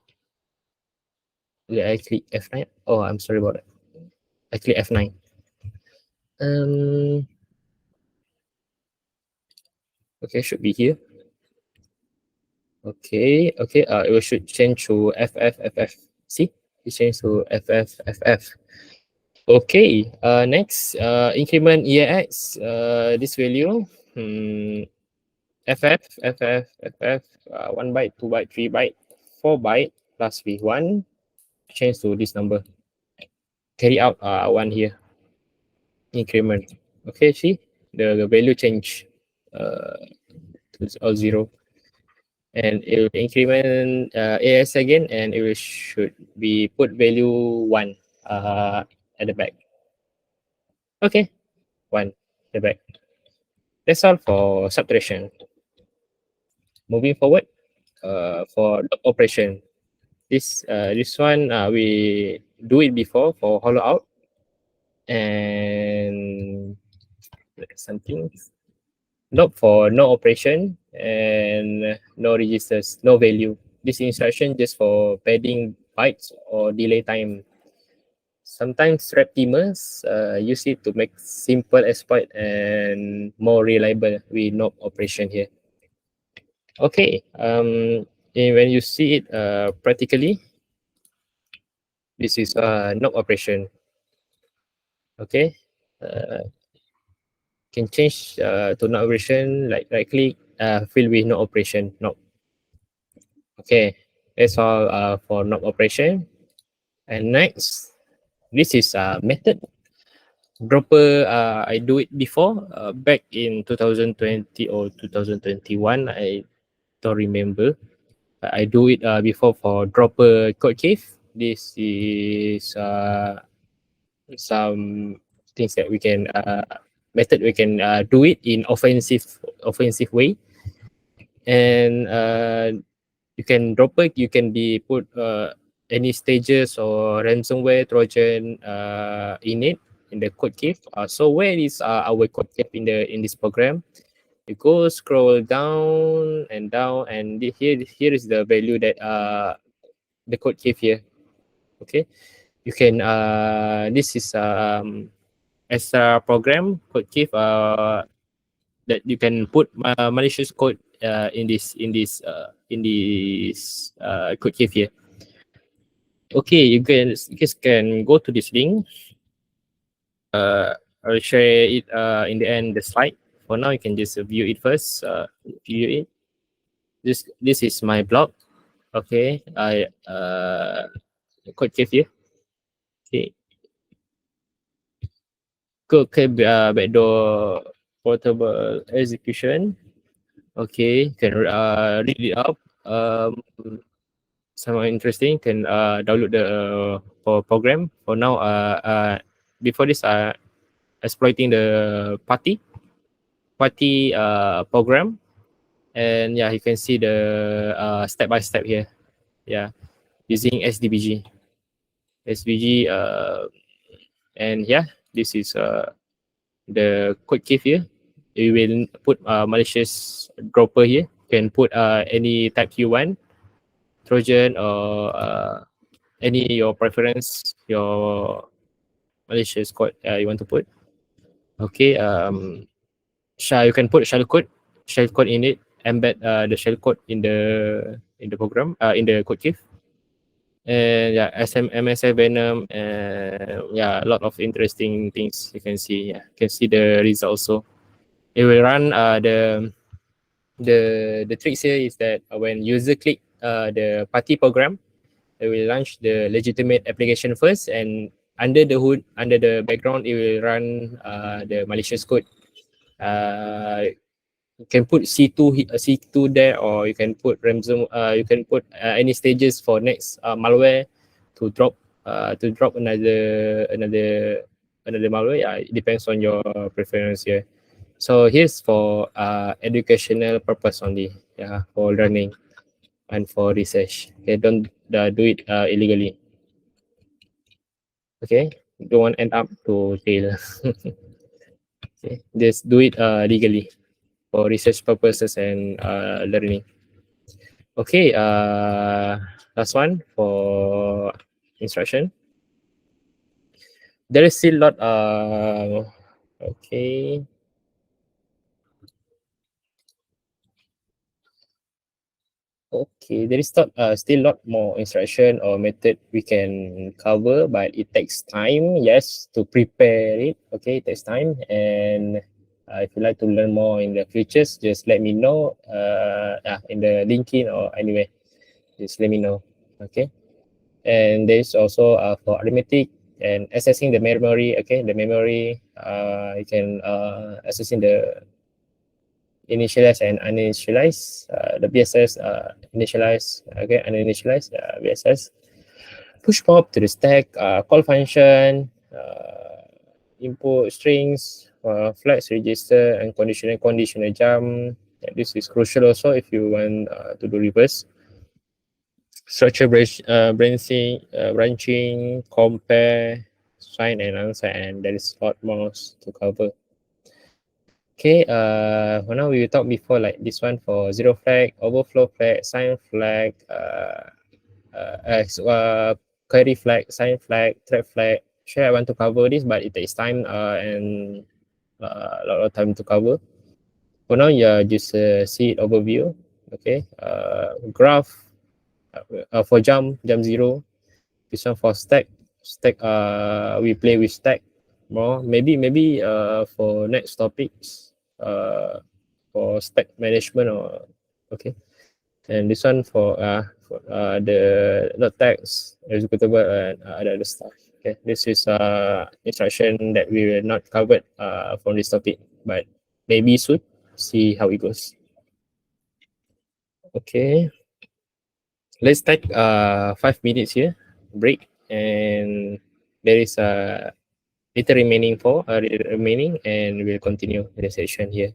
did I click F9? Oh, I'm sorry about that. I click F9. Okay, should be here. Okay. It should change to FF. See, it changed to FF. Okay. Next, increment EAX. This value, FF. 1 byte, 2 byte, 3 byte, 4 byte plus V1. Change to this number. Carry out 1 here. Increment. Okay, see the value change to 0. And it will increment AS again, and it will should be put value 1 at the back. Okay, 1 at the back. That's all for subtraction. Moving forward, for the operation, this one we do it before for hollow out, and something not for no operation and no registers, no value. This instruction just for padding bytes or delay time. Sometimes red teamers use it to make simple exploit and more reliable with knob operation here. Okay, when you see it practically, this is a knob operation. Okay, can change to knob operation, like right click, fill with knob operation, knob. Okay, that's all for knob operation. And next, this is a method. Dropper, I do it before, back in 2020 or 2021. I don't remember. I do it before for dropper code cave. This is some things that we can method we can do it in offensive way. And you can dropper, you can be put any stages or ransomware trojan in it, in the code cave. So where is our code cave in this program? You go scroll down and down, and here is the value that the code cave here. Okay, you can this is extra program code cave that you can put malicious code in this code cave here. Okay, you guys can go to this link. I'll share it in the end the slide. For now, you can just view it first. View it. This is my blog. Okay, I code cave here. Okay, backdoor portable execution. Okay, can read it up. Some interesting, can download the program. For now, before this, exploiting the party program. And yeah, you can see the step by step here. Yeah, using SDBG. And yeah, this is the code cave here. You will put malicious dropper here. You can put any type you want, trojan or any your preference, your malicious code you want to put. Okay, you can put shellcode in it, embed the shellcode in the program, in the code cave. And yeah, MSI Venom, and yeah, a lot of interesting things you can see. Yeah, you can see the result also. It will run the tricks here is that when user click the party program, it will launch the legitimate application first, and under the hood, under the background, it will run the malicious code. You can put C2 there, or you can put ransom. You can put any stages for next malware to drop another malware. It depends on your preference here. So here's for educational purpose only. Yeah, for learning and for research. Okay, don't do it illegally. Okay, don't want to end up to jail. Okay, just do it legally for research purposes and learning. Okay, last one for instruction. There is still a lot. Okay. Okay, there is still a lot more instruction or method we can cover, but it takes time, yes, to prepare it. Okay, it takes time. And if you like to learn more in the futures, just let me know in the LinkedIn or anywhere. Just let me know. Okay. And there's also for arithmetic and accessing the memory. Okay, the memory, you can accessing the initialize and uninitialize, the BSS initialize, okay, uninitialize BSS, push pop to the stack, call function, input strings, flags register, and conditional jump. Yeah, this is crucial also if you want to do reverse. Structure branching, compare, sign and unsign, and there is a lot more to cover. Okay, for now we will talk before like this one for zero flag, overflow flag, sign flag, query flag, sign flag, thread flag, sure I want to cover this, but it takes time and a lot of time to cover. For now, yeah, just see it overview. Okay, graph for jump zero. This one for stack. We play with stack more. Maybe for next topics. For stack management or okay. And this one for the not tags, executable and other stuff. Okay, this is instruction that we will not covered from this topic, but maybe soon. See how it goes. Okay, let's take 5 minutes here break, and there is a little remaining, and we'll continue the session here.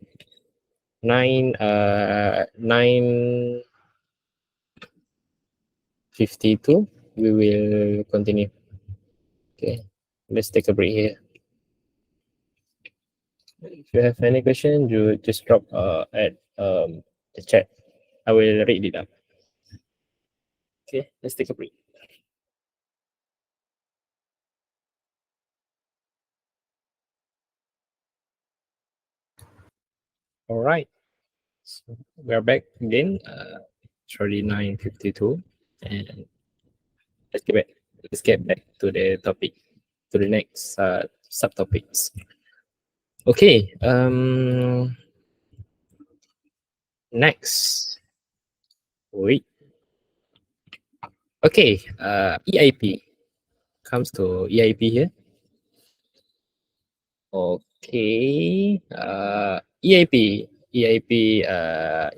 9:52. We will continue. Okay, let's take a break here. If you have any question, you just drop at the chat. I will read it up. Okay, let's take a break. All right, so we are back again. It's already 9:52, and let's get back. Let's get back to the topic, to the next subtopics. Okay. Next. Wait. Okay. EIP comes to EIP here. Okay. EIP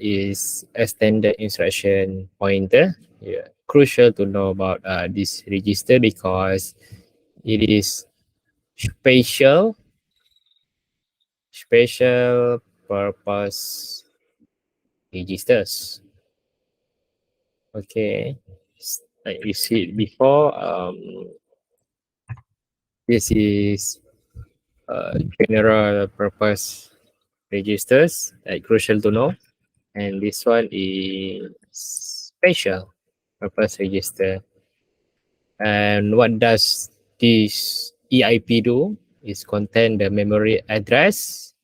is a standard instruction pointer. Yeah. Crucial to know about this register because it is special purpose registers. Okay. Like you see it before, this is general purpose registers, like crucial to know, and this one is special purpose register. And what does this EIP do? Is contain the memory address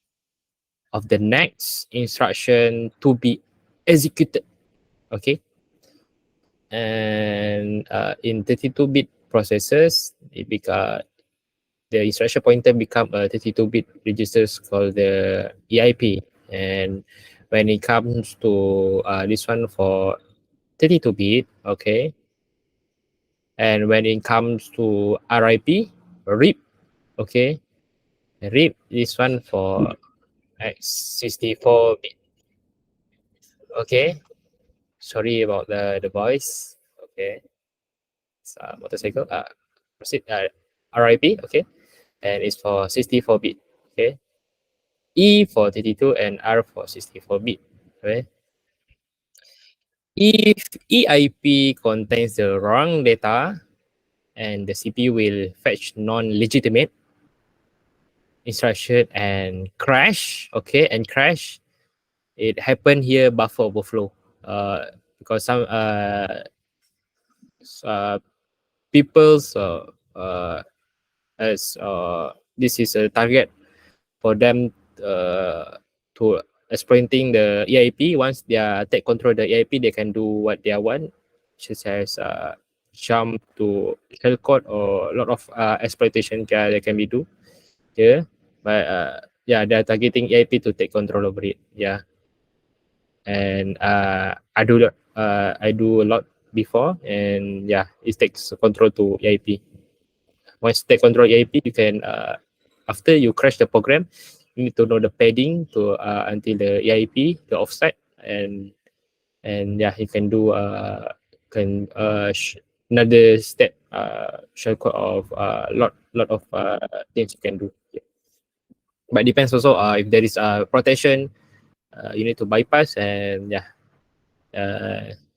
of the next instruction to be executed. Okay, and in 32-bit processors, the instruction pointer become a 32-bit registers called the EIP. And when it comes to this one for 32-bit, okay, and when it comes to RIP, okay, RIP, this one for x64-bit. Okay, sorry about the voice. Okay, it's a motorcycle. Proceed. RIP, okay, and it's for 64-bit. Okay, E for 32 and R for 64-bit. Okay. If EIP contains the wrong data, and the CPU will fetch non-legitimate instruction and crash. Okay, and crash. It happened here, buffer overflow. Because some people's as this is a target for them to exploiting the EIP. Once they take control of the EIP, they can do what they want, such as jump to shellcode or a lot of exploitation they can be do. Yeah, but yeah, they're targeting EIP to take control over it. Yeah, and I do a lot before, and yeah, it takes control to EIP. Once take control EIP, you can after you crash the program, you need to know the padding to until the EIP, the offset, and yeah, you can do another step shortcut of lot of things you can do. Yeah. But depends also if there is a protection, you need to bypass, and yeah,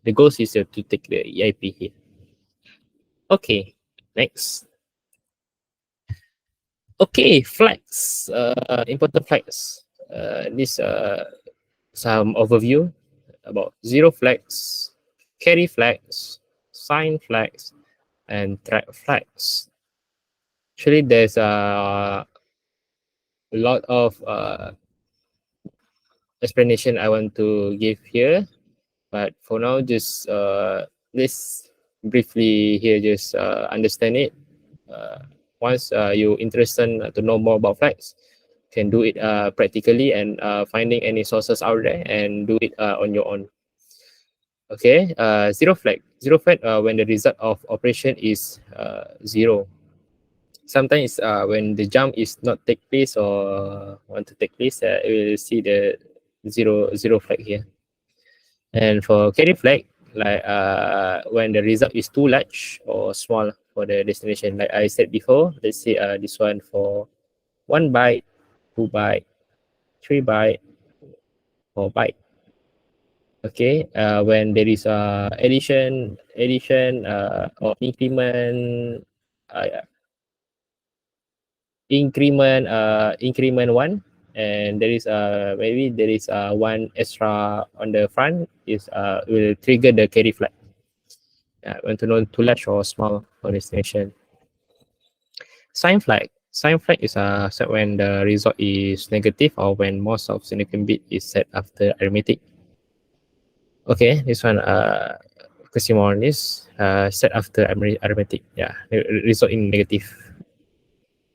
the goal is to take the EIP here. Okay, next. Okay, flags. Important flags. This some overview about zero flags, carry flags, sign flags, and track flags. Actually, there's a lot of explanation I want to give here, but for now, just let's briefly here just understand it. Once you're interested to know more about flags, can do it practically and finding any sources out there and do it on your own. Okay, zero flag. Zero flag when the result of operation is zero. Sometimes when the jump is not take place or want to take place, you will see the zero flag here. And for carry flag, like when the result is too large or small for the destination, like I said before, let's say this one for 1 byte, 2 byte, 3 byte, 4 byte. Okay, when there is addition or increment one, and there is maybe there is one extra on the front is will trigger the carry flag. Want to know too large or small for destination. Sign flag. Sign flag is set when the result is negative or when most of significant bit is set after arithmetic. Okay, this one focusing more on this set after arithmetic. Yeah, result in negative.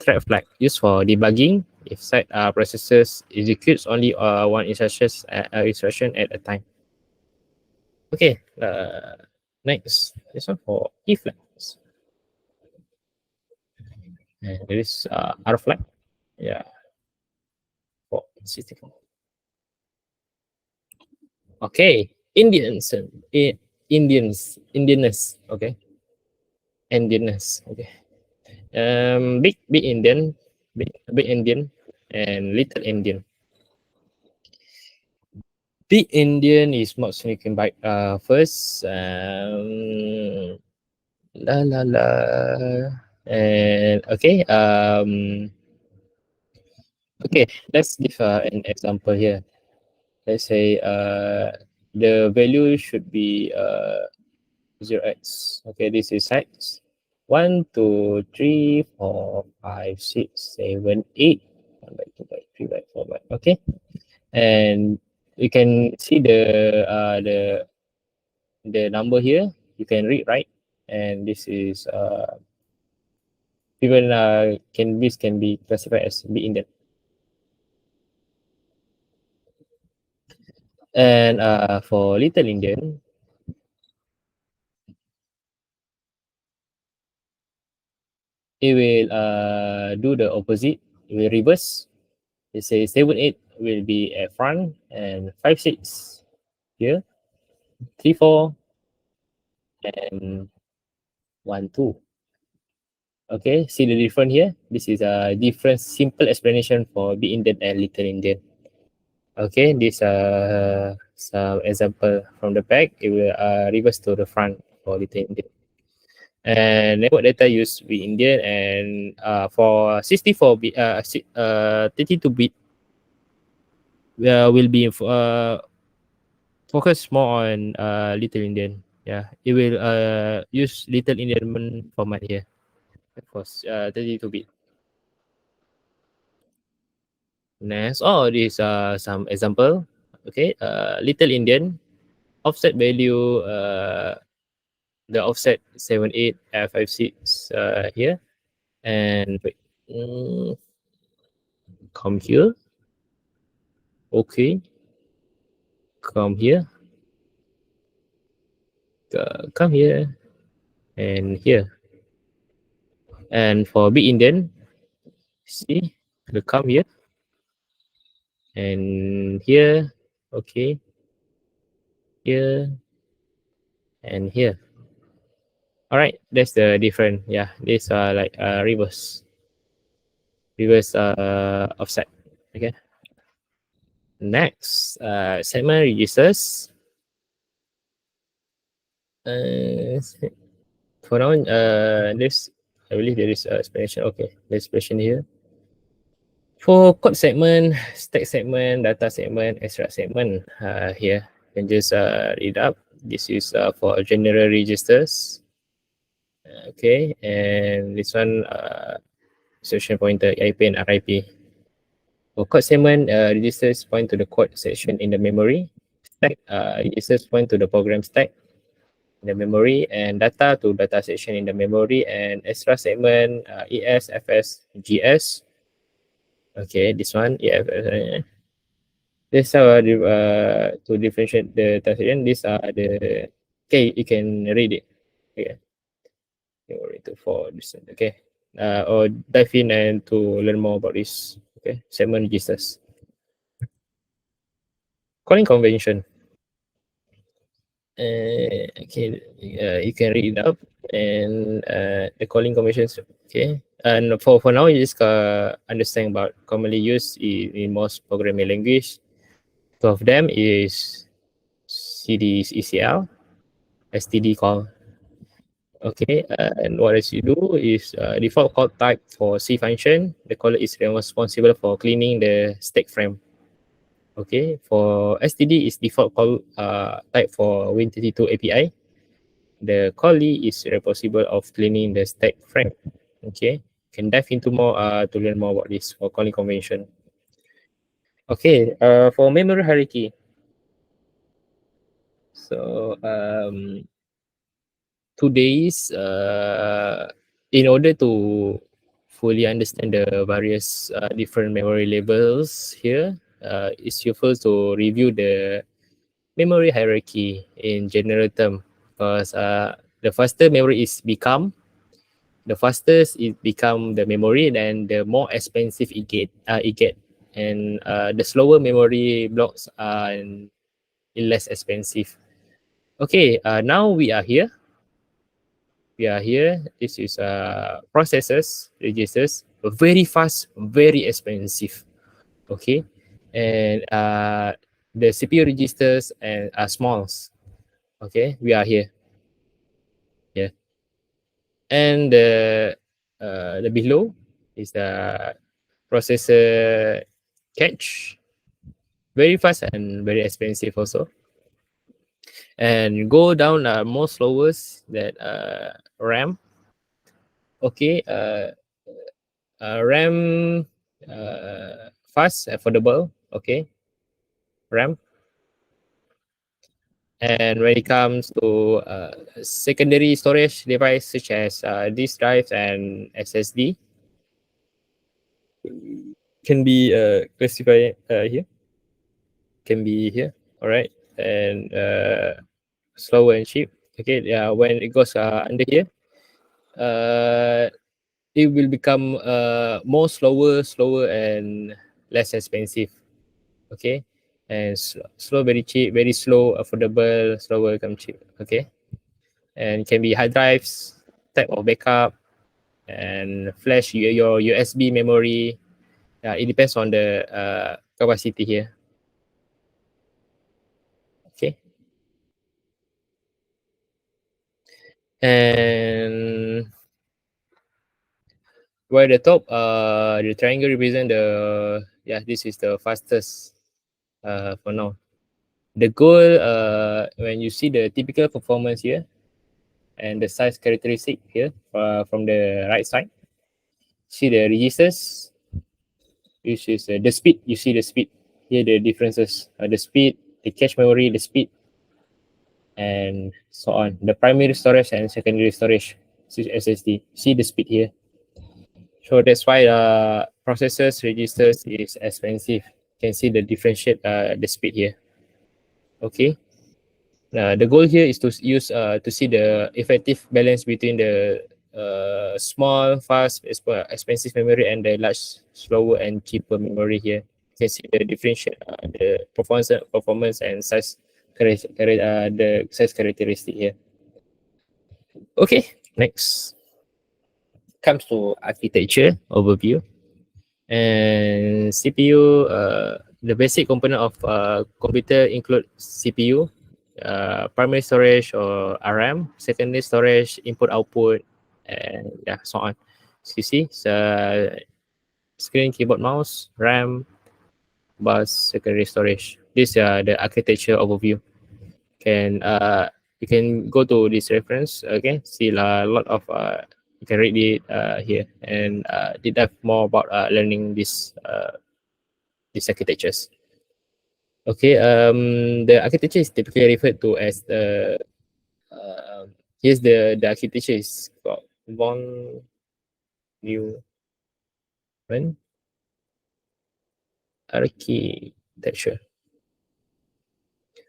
Thread flag used for debugging if site processes executes only one instruction at a time. Okay, next this one for E flags. And there is R flag. Yeah, for system. Okay, Indians and Indianness. Okay, Indianness. Okay. Big Indian, big Indian, and little Indian. Big Indian is not sneaking by first. La la la. And okay. Okay. Let's give an example here. Let's say the value should be 0x. Okay, this is x. 1, 2, 3, 4, 5, 6, 7, 8. 1 by 2 by 3 by 4 by. Okay, and you can see the number here. You can read, right? And this is even this can be classified as big Indian. And for little Indian, it will do the opposite. It will reverse. It says 7 8 will be at front and 5 6 here, 3 4 and 1 2. Okay, see the difference here. This is a different simple explanation for big Indian and little Indian. Okay, this some example from the back. It will reverse to the front for little Indian. And network data use bit Indian, and for 64 bit 32 bit will be focus more on little Indian. Yeah, it will use little Indian format here for 32 bit. Next, this some example. Okay, little Indian offset value the offset 78 56 here, and wait, come here. Okay, come here, come here, and here. And for big Indian, see, the come here and here. Okay, here and here. All right, that's the different. Yeah, these are like reverse offset. Okay. Next, segment registers. Uh, for now, this I believe there is a explanation. Okay, there's explanation here. For code segment, stack segment, data segment, extract segment, here you can just read up. This is for general registers. Okay, and this one instruction pointer, IP and RIP. For code segment, registers point to the code section in the memory. Stack registers point to the program stack in the memory, and data to data section in the memory, and extra segment ES, FS, GS. Okay, this one, EFS. This are to differentiate the transaction. These are the, okay, you can read it. Okay, for this. Okay, or dive in and to learn more about this. Okay, segment registers. Calling convention. Okay, you can read it up, and the calling conventions. Okay, and for now, you just understand about commonly used in most programming language. Two of them is CD is ECL, STD call. Okay, and what else you do is default call type for C function. The caller is responsible for cleaning the stack frame. Okay, for STD is default call type for Win32 API. The callee is responsible of cleaning the stack frame. Okay, can dive into more to learn more about this for calling convention. Okay, for memory hierarchy. So today's in order to fully understand the various different memory labels here, it's useful to review the memory hierarchy in general term, because the faster memory is become, the fastest it become the memory, then the more expensive it get, and the slower memory blocks are less expensive. Okay, now we are here. This is processors, registers, very fast, very expensive. Okay, and the CPU registers and are smalls. Okay, we are here. Yeah, and the below is the processor cache, very fast and very expensive also. And go down more slowest that RAM. Okay, RAM fast, affordable. Okay, RAM. And when it comes to secondary storage device such as disk drives and SSD, can be classified here. Can be here. All right, and slow and cheap. Okay, yeah. When it goes under here, it will become more slower and less expensive. Okay, and slow, very cheap, very slow, affordable, slower, come cheap. Okay, and can be hard drives, type of backup, and flash your USB memory. It depends on the capacity here. Okay, and where the top, the triangle represent the, yeah, this is the fastest for now. The goal, when you see the typical performance here and the size characteristic here from the right side, see the registers, which is the speed. You see the speed here, the differences, the speed, the cache memory, the speed, and so on. The primary storage and secondary storage, SSD. See the speed here. So that's why processors registers is expensive. You can see the differentiate the speed here. Okay. The goal here is to use to see the effective balance between the small, fast, expensive memory and the large, slower and cheaper memory here. You can see the differentiate the performance and size, the size characteristic here. Okay, next comes to architecture overview. And CPU, the basic component of computer include CPU, primary storage or RAM, secondary storage, input output, and yeah, so on. So you see, screen, keyboard, mouse, RAM, bus, secondary storage. This is the architecture overview. You can go to this reference again. See a lot of You can read it here and dive more about learning these architectures. Okay, the architecture is typically referred to as the here's the architecture is called von Neumann architecture.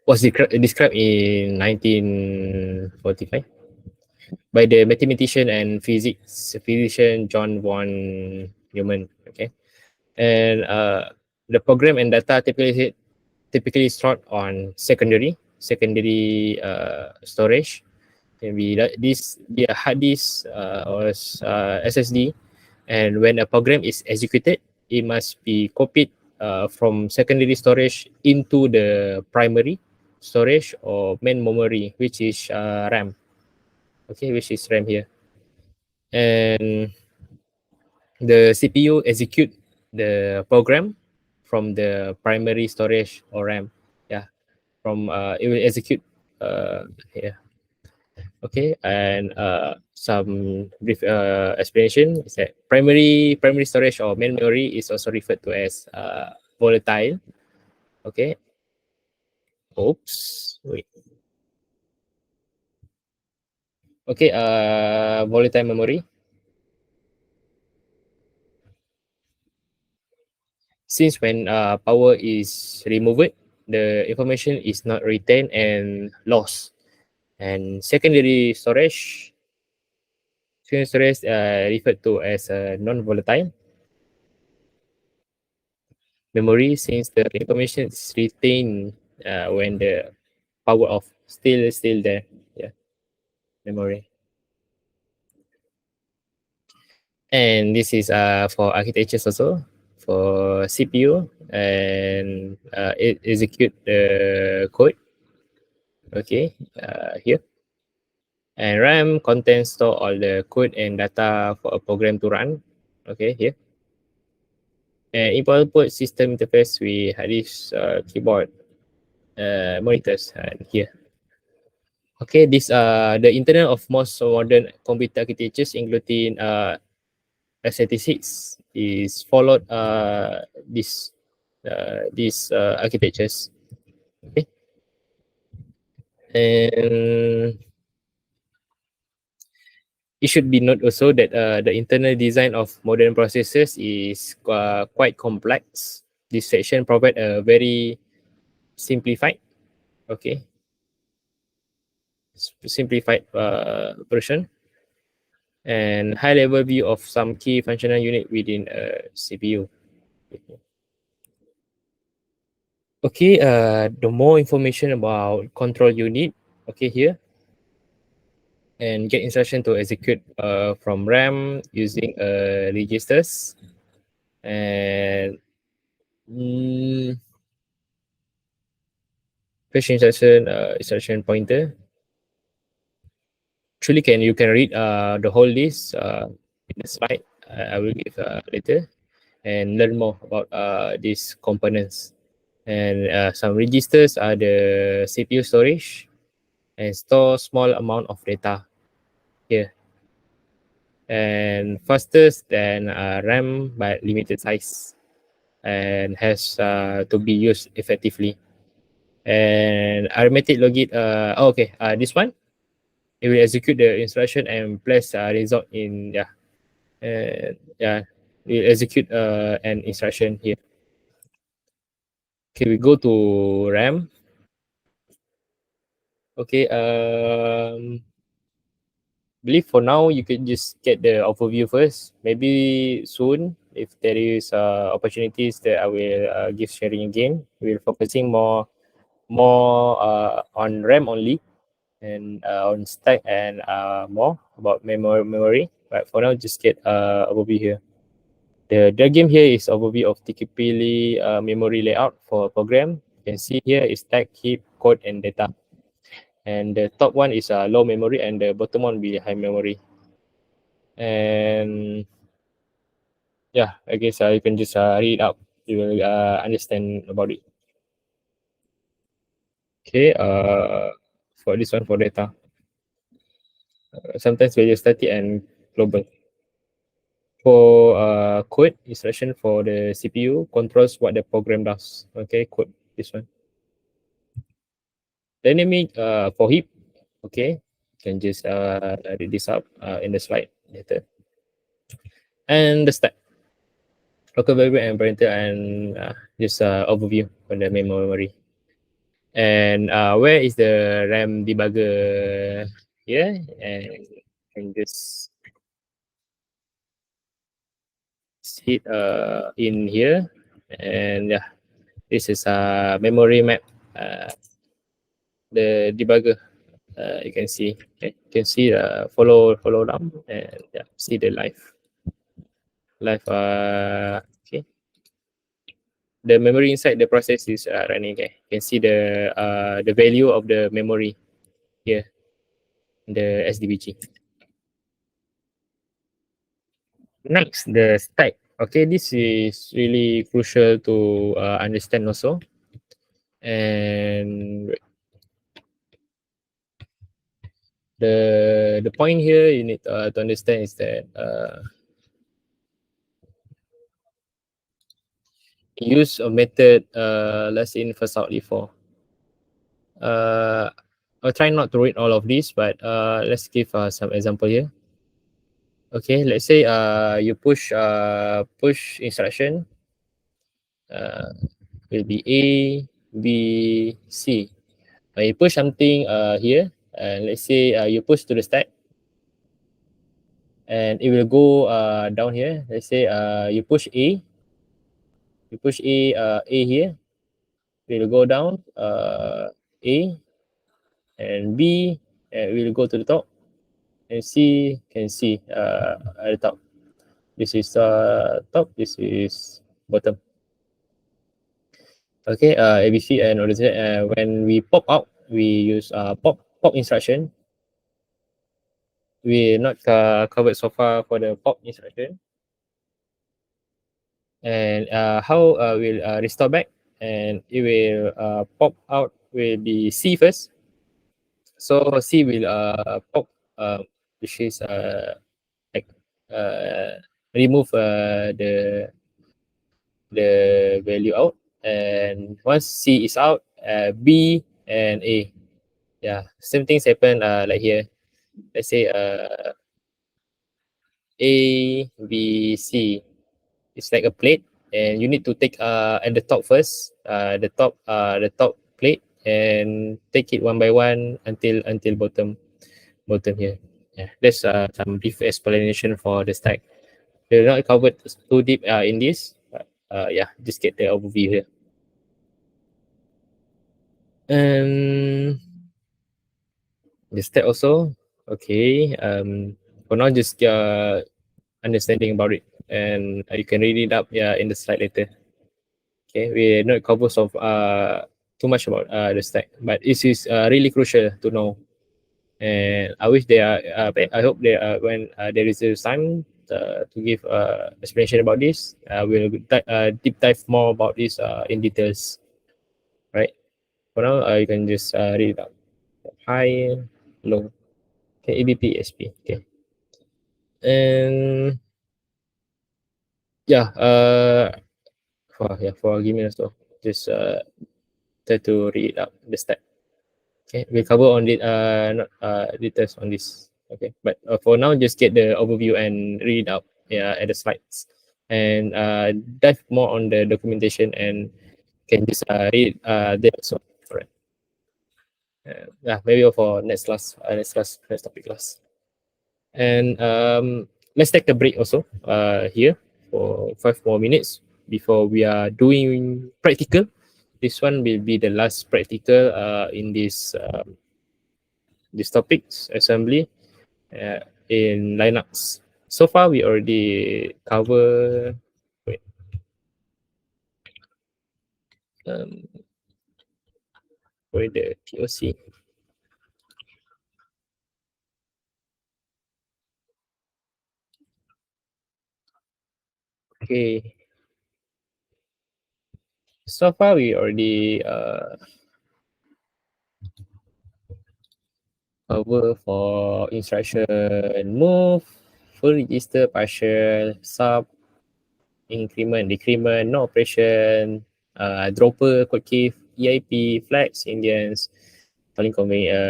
Was described in 1945 by the mathematician and physician John von Neumann. Okay, and the program and data typically stored on secondary storage. Can be a hard disk or SSD, and when a program is executed, it must be copied from secondary storage into the primary storage or main memory, which is RAM. Okay, which is RAM here, and the CPU execute the program from the primary storage or RAM. Yeah, from it will execute here. Okay, and some brief explanation is that primary storage or main memory is also referred to as volatile. Okay. Oops. Wait. Okay. Volatile memory. Since when power is removed, the information is not retained and lost. And secondary storage referred to as non-volatile memory, since the information is retained when the power off, still there. Yeah, memory. And this is for architectures also, for CPU, and it execute the code. Okay, here. And RAM contains store all the code and data for a program to run. Okay, here. And input system interface, we have this keyboard monitors here. Okay, this the internal of most modern computer architectures, including x86, is followed these architectures. Okay, and it should be noted also that the internal design of modern processors is quite complex. This section provide a very simplified, okay, simplified version and high level view of some key functional unit within a CPU. Okay, the more information about control unit, okay, here, and get instruction to execute from RAM using registers, and fetch instruction pointer. Actually, you can read the whole list in the slide I will give later, and learn more about these components. And some registers are the CPU storage and store small amount of data here, and faster than RAM but limited size, and has to be used effectively. And arithmetic logic, okay, this one, it will execute the instruction and place result in, yeah, and yeah, it will execute an instruction here. Okay, we go to RAM. Okay, believe for now you can just get the overview first. Maybe soon, if there is opportunities, that I will give sharing again. We're focusing more on RAM only, and on stack, and more about memory. But for now, just get overview here. The diagram here is overview of typically memory layout for a program. You can see here is stack, heap, code, and data. And the top one is low memory, and the bottom one will be high memory. And yeah, I guess you can just read it out. You will understand about it. Okay, for this one, for data. Sometimes we just static and global. For code instruction for the CPU controls what the program does. Okay, code this one. Dynamic for heap. Okay, can just read this up in the slide later. And the stack, local variable and parental, and just overview on the main memory. And where is the RAM debugger here? And can just hit in here, and yeah, this is a memory map. The debugger, you can see. Okay, you can see follow down and yeah, see the live. Okay, the memory inside the process is running. Okay, you can see the value of the memory here in the SDBG. Next, the stack. Okay, this is really crucial to understand also. And the point here you need to understand is that use a method less in first out before. I'll try not to read all of this, but let's give some example here. Okay, let's say you push instruction will be A, B, C. You push something here, and let's say you push to the stack, and it will go down here. Let's say you push A, A here, it will go down A, and B will go to the top, and C can see at the top. This is top, this is bottom. Okay, ABC and when we pop out, we use pop instruction. We not covered so far for the pop instruction. And how we'll restore back, and it will pop out will be C first. So C will pop, which is like remove the value out, and once C is out, B and A, yeah, same things happen like here. Let's say A, B, C. It's like a plate, and you need to take at the top first, the top plate, and take it one by one until bottom here. Yeah, that's some brief explanation for the stack. We're not covered too deep in this, but yeah, just get the overview here. And the stack also, okay. For now, just understanding about it, and you can read it up in the slide later. Okay, we not cover of too much about the stack, but this is really crucial to know. And I wish they are. I hope they are when there is a time to give explanation about this. We'll deep dive more about this in details. Right. For now, you can just read it out. High, low. Okay, ABP, SP. Okay. And yeah, for argument also, just try to read out the stack. Okay, we'll cover on it not details on this. Okay, but for now, just get the overview and read out at the slides, and dive more on the documentation, and can just read there also. Alright. Yeah, maybe for next topic class. And let's take a break also here for 5 more minutes before we are doing practical. This one will be the last practical in this topics assembly in Linux. So far, we already cover. Wait, um, where the POC? Okay. So far, we already cover for instruction move, full register, partial, sub, increment, decrement, no operation, dropper, code key, EIP, flags, Indians, calling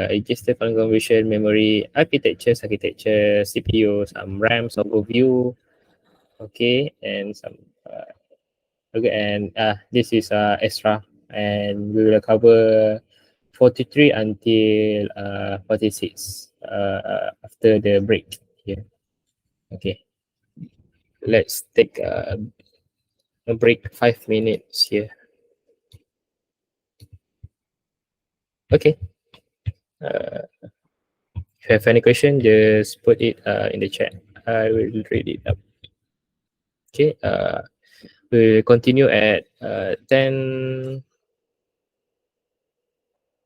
register, calling conversion, memory, architecture, CPU, some RAM, some overview, okay, and some okay, and this is extra, and we will cover 43 until 46 after the break here. Okay, let's take a break 5 minutes here. Okay. If you have any question, just put it in the chat. I will read it up. Okay. We'll continue at 10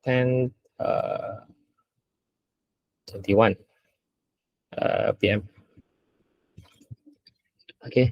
21 p.m. Okay.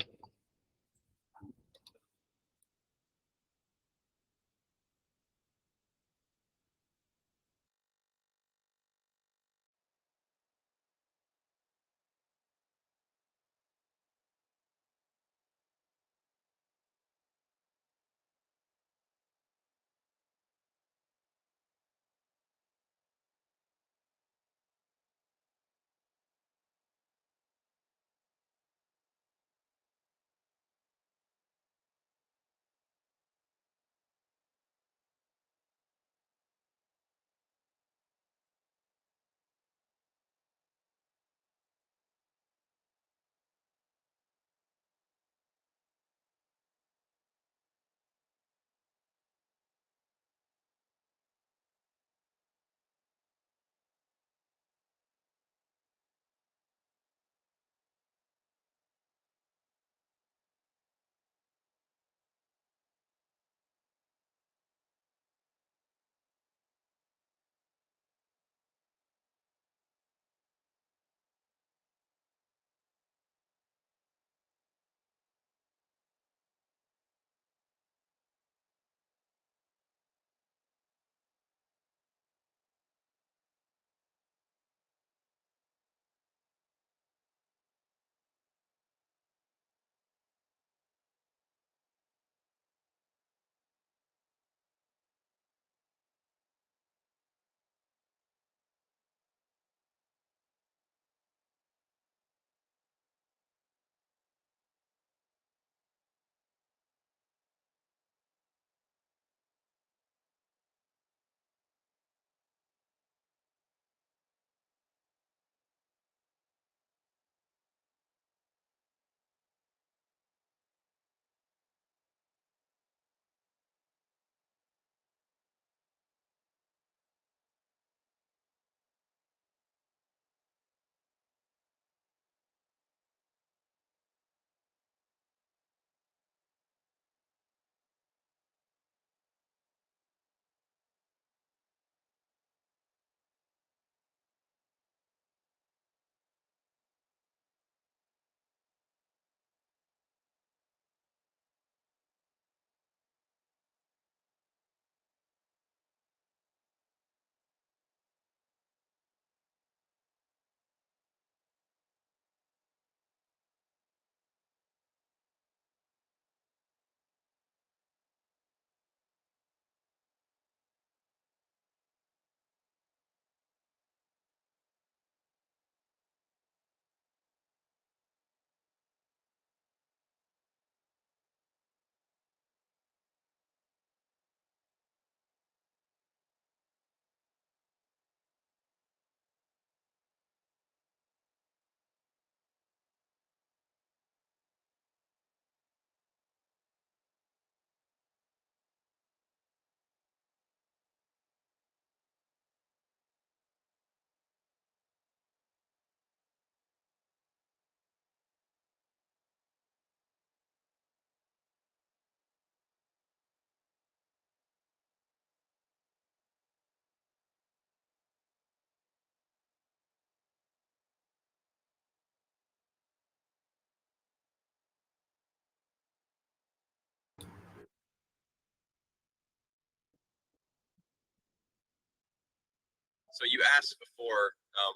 So you asked before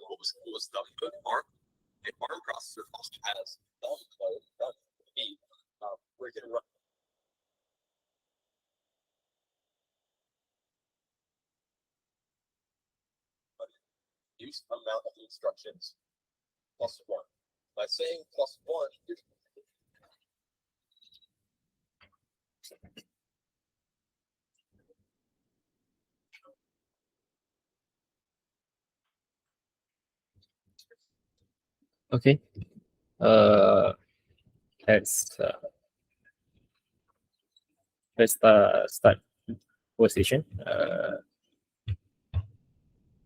what was the bookmark, Okay. Uh, let's uh, let's start conversation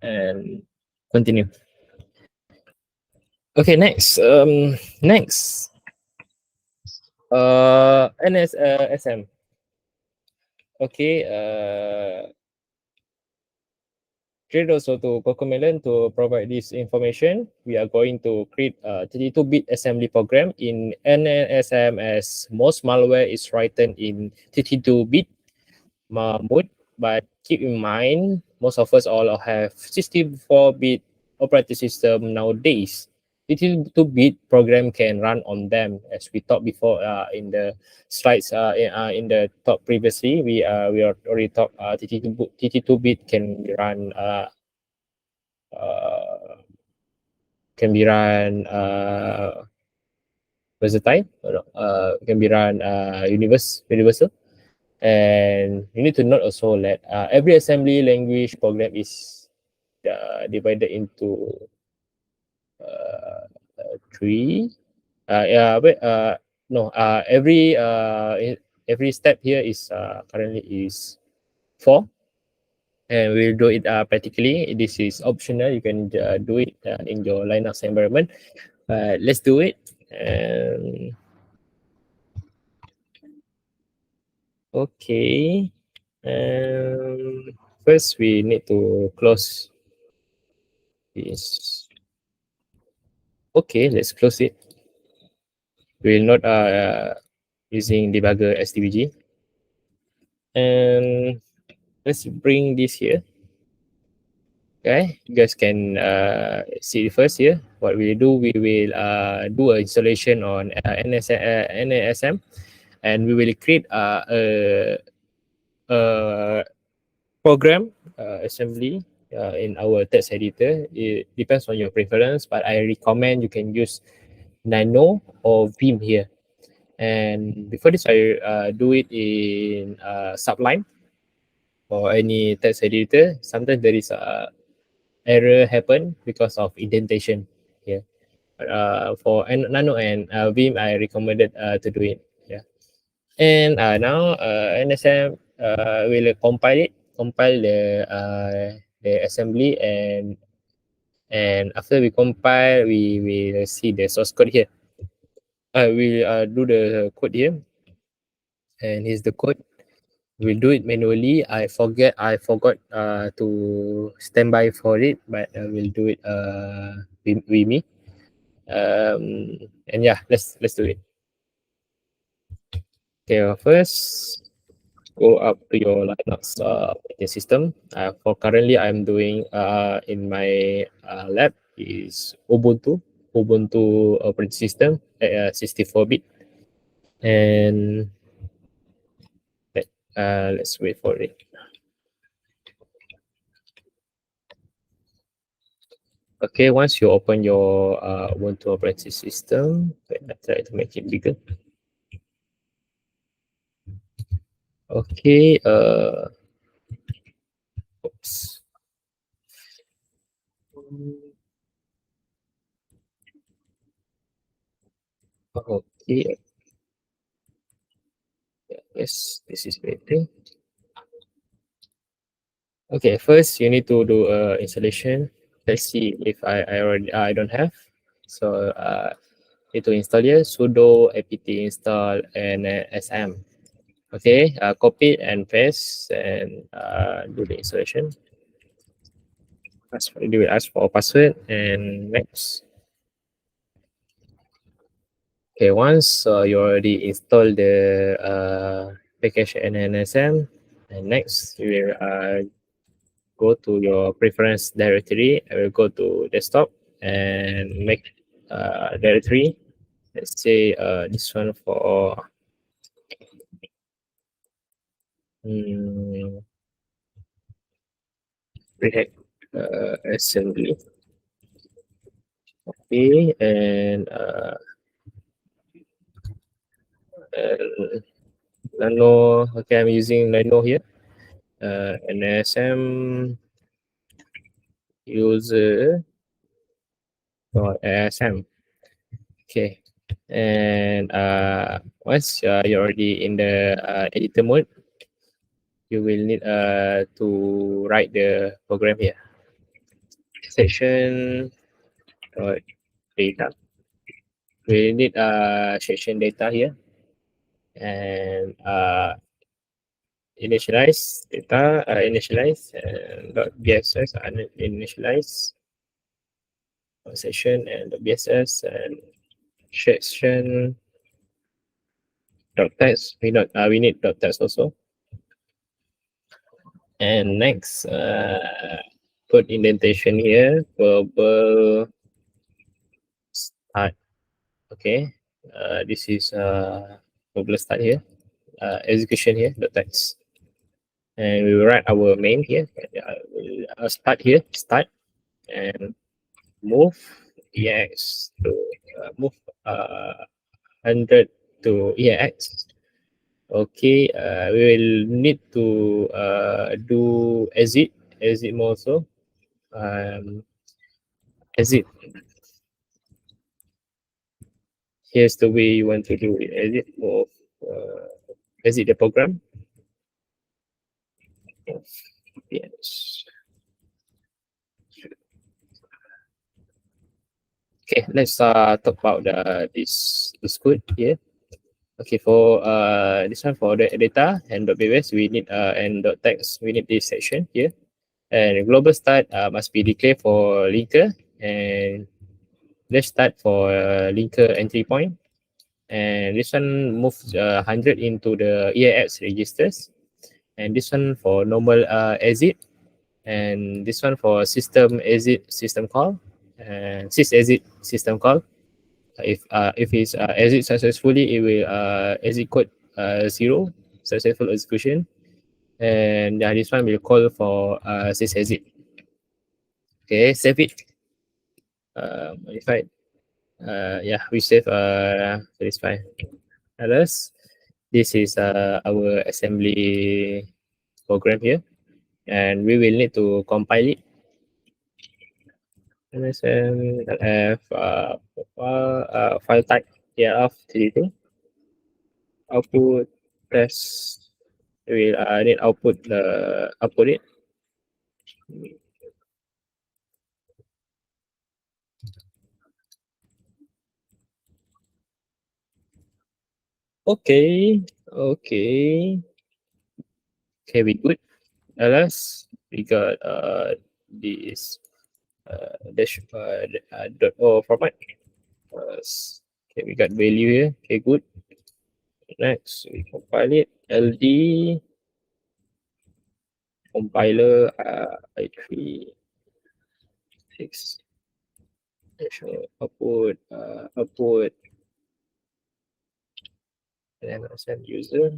and continue. Okay, next. Next. SM. Okay. Create also to Cocomelon to provide this information. We are going to create a 32-bit assembly program in NSM as most malware is written in 32-bit mode, but keep in mind most of us all have 64-bit operating system nowadays. 32-bit program can run on them, as we talked before in the slides in the talk previously. We already talked 32-bit uh, can be run versatile, can be run universal. And you need to note also that every assembly language program is divided into uh, three. Yeah, but no. Every step here is currently is four, and we'll do it practically. This is optional. You can do it in your Linux environment. Let's do it. Okay. First, we need to close this. Okay, let's close it. We'll not using debugger SDBG. And let's bring this here. Okay, you guys can see first here. What we do, we will do an installation on NASM, and we will create a program assembly in our text editor. It depends on your preference, but I recommend you can use Nano or Vim here. And before this, I do it in Sublime or any text editor. Sometimes there is a error happen because of indentation here. For Nano and Vim, I recommended to do it. Yeah. And now NSM will compile the assembly, and after we compile, we will see the source code here. I will do the code here, and here's the code. We'll do it manually. I forgot to stand by for it, but we'll do it with me. And yeah, let's do it. Okay, first go up to your Linux operating system. For currently, I'm doing in my lab is Ubuntu operating system at 64-bit, and let's wait for it. Okay, once you open your Ubuntu operating system, wait, I try to make it bigger. Okay, oops. Okay, yes, this is better. Okay, first you need to do installation. Let's see if I don't have. So need to install here sudo apt install and sm. Okay, copy and paste and do the installation. They will ask for password and next. Okay, once you already installed the package NNSM, and next you will go to your preference directory. I will go to desktop and make directory. Let's say this one for Red Hat assembly. Okay, and Nano. Okay, I'm using Nano here. NSM user .sm. Okay, and once you're already in the editor mode, you will need to write the program here. Section data. We need section data here, and initialize data, initialize and .bss initialize session and .bss and section .text. We need .text also. And next, put indentation here, verbal start. Okay, this is verbal start here, execution here, .text. And we will write our main here. Start here, start, and move EX to move 100 to EX. Okay, we will need to do exit more also. Exit. Here's the way you want to do it. Exit of exit the program. Yes. Okay, let's talk about this code here. Okay, for this one for the data and .bs we need and .text we need this section here, and global start must be declared for linker, and let's start for linker entry point, and this one moves 100 into the EAX registers, and this one for normal exit, and this one for system exit system call, and sys exit system call. If it's exit successfully, it will execute 0 successful execution, and this one will call for sys exit. Okay, save it. Modified. Yeah, we save satisfy. Others. This is our assembly program here, and we will need to compile it. MSM file type here of 32 output test. We will need output it. Okay, we good. Alas, we got this dash dot o format. Okay, we got value here. Okay, good. Next, we compile it. LD compiler i3 6 output and send user.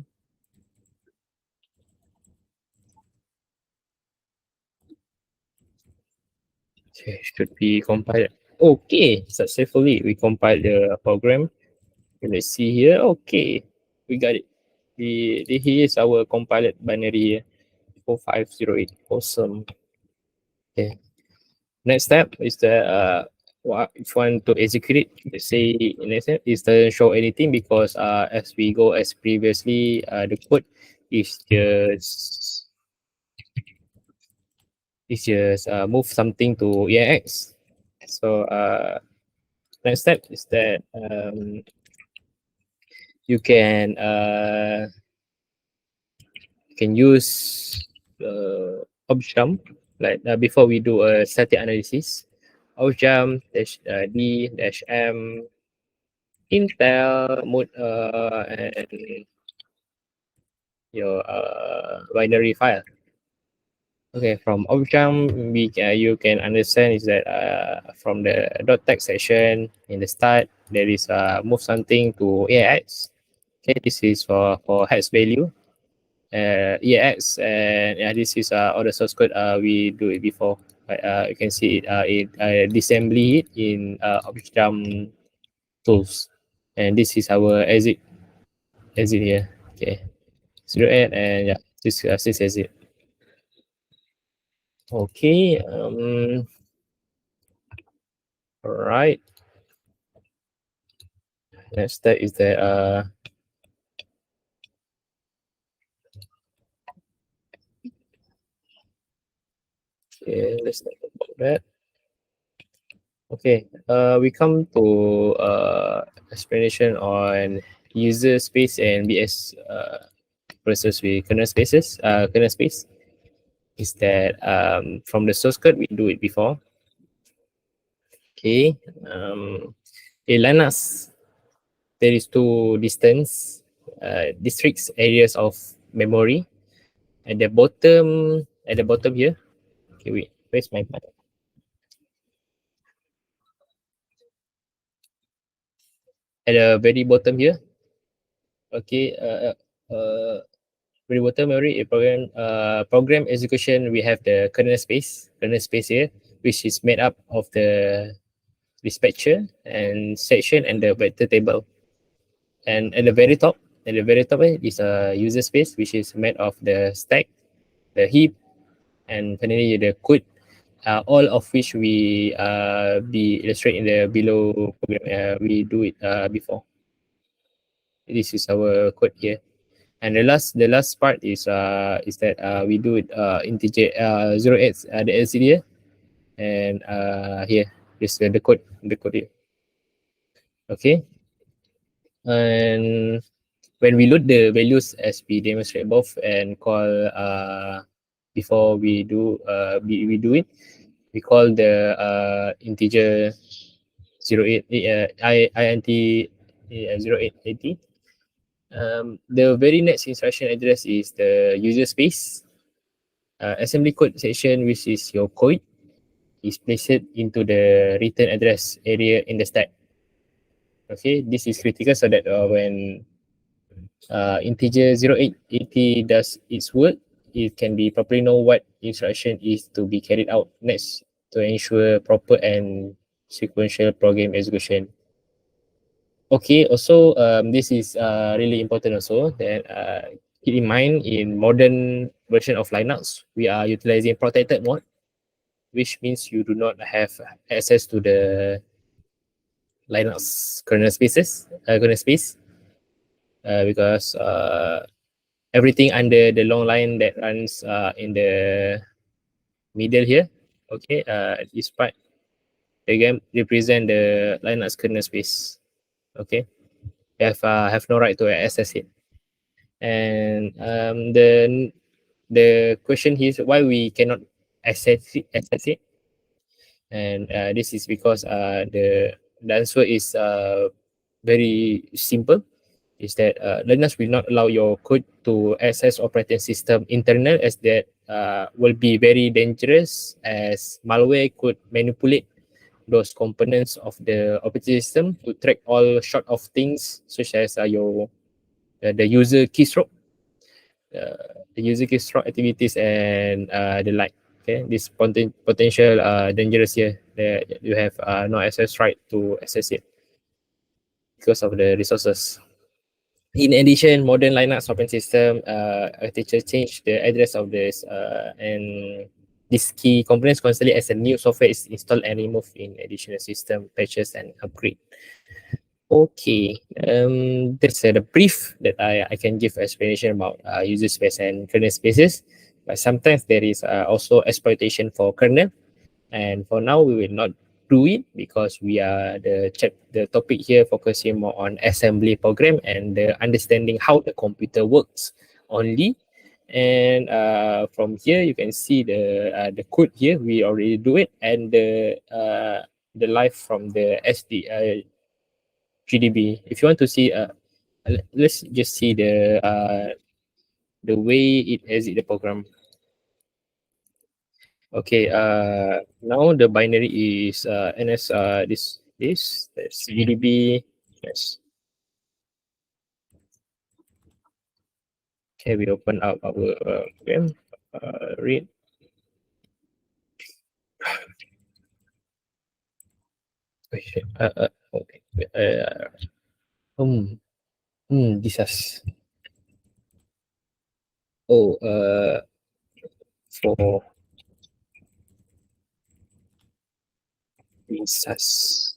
Okay, should be compiled. Okay, successfully we compiled the program. Let's see here. Okay, we got it. Here is our compiled binary 4508. Awesome. Okay. Next step is the if you want to execute it, let's say next step is doesn't show anything because as we go as previously the code is just move something to EAX. So next step is that you can use objump like before we do a static analysis. Objump dash d dash m Intel mode and your binary file. Okay, from Objam, you can understand is that from the .text section in the start, there is move something to AX. Okay, this is for hex value. EAX, and this is all the source code we do it before. But you can see it disassembly it in Objam tools, and this is our exit here. Okay, 08, and yeah, this exit. Okay, all right. Next step is that okay, let's talk about that. Okay, we come to explanation on user space and BS versus with kernel spaces. Kernel space is that from the source code we do it before. Okay, in Linux there is two districts areas of memory at the bottom here. Okay, wait, where's my mic? At the very bottom here. Okay, very bottom memory program execution. We have the kernel space here, which is made up of the dispatcher and section and the vector table. And at the very top is a user space, which is made of the stack, the heap, and finally the code. All of which we be illustrate in the below program. We do it before. This is our code here. And the last part is that we do it integer 08 the LCD here, and here is the code here. Okay, and when we load the values as we demonstrate above and call before we do it, we call the integer 08 int 0880. The very next instruction address is the user space. Assembly code section, which is your code, is placed into the return address area in the stack. Okay, this is critical so that when integer 0880 does its work, it can be properly know what instruction is to be carried out next to ensure proper and sequential program execution. Okay, also this is really important also that keep in mind in modern version of Linux, we are utilizing protected mode, which means you do not have access to the Linux kernel space, because everything under the long line that runs in the middle here, okay, this part again represent the Linux kernel space. Okay, have no right to access it. And the question here is why we cannot access it. And this is because the answer is very simple. Is that Linux will not allow your code to access operating system internal, as that will be very dangerous, as malware could manipulate those components of the operating system to track all sort of things such as your the user keystroke, the user keystroke activities, and the like. Okay, this potential dangerous here that you have no access right to access it because of the resources. In addition, modern Linux operating system architecture change the address of this and these key components constantly as a new software is installed and removed in additional system patches and upgrade. Okay, that's the brief that I can give explanation about user space and kernel spaces. But sometimes there is also exploitation for kernel, and for now we will not do it because we are the topic here focusing more on assembly program and the understanding how the computer works only. And from here you can see the code here. We already do it, and the live from the GDB. If you want to see, let's just see the way it exit the program. Okay. Now the binary is NS. That's GDB. Yes. Okay. We open up our program. Read. Okay. Okay. Hmm. This has. Oh. For this has.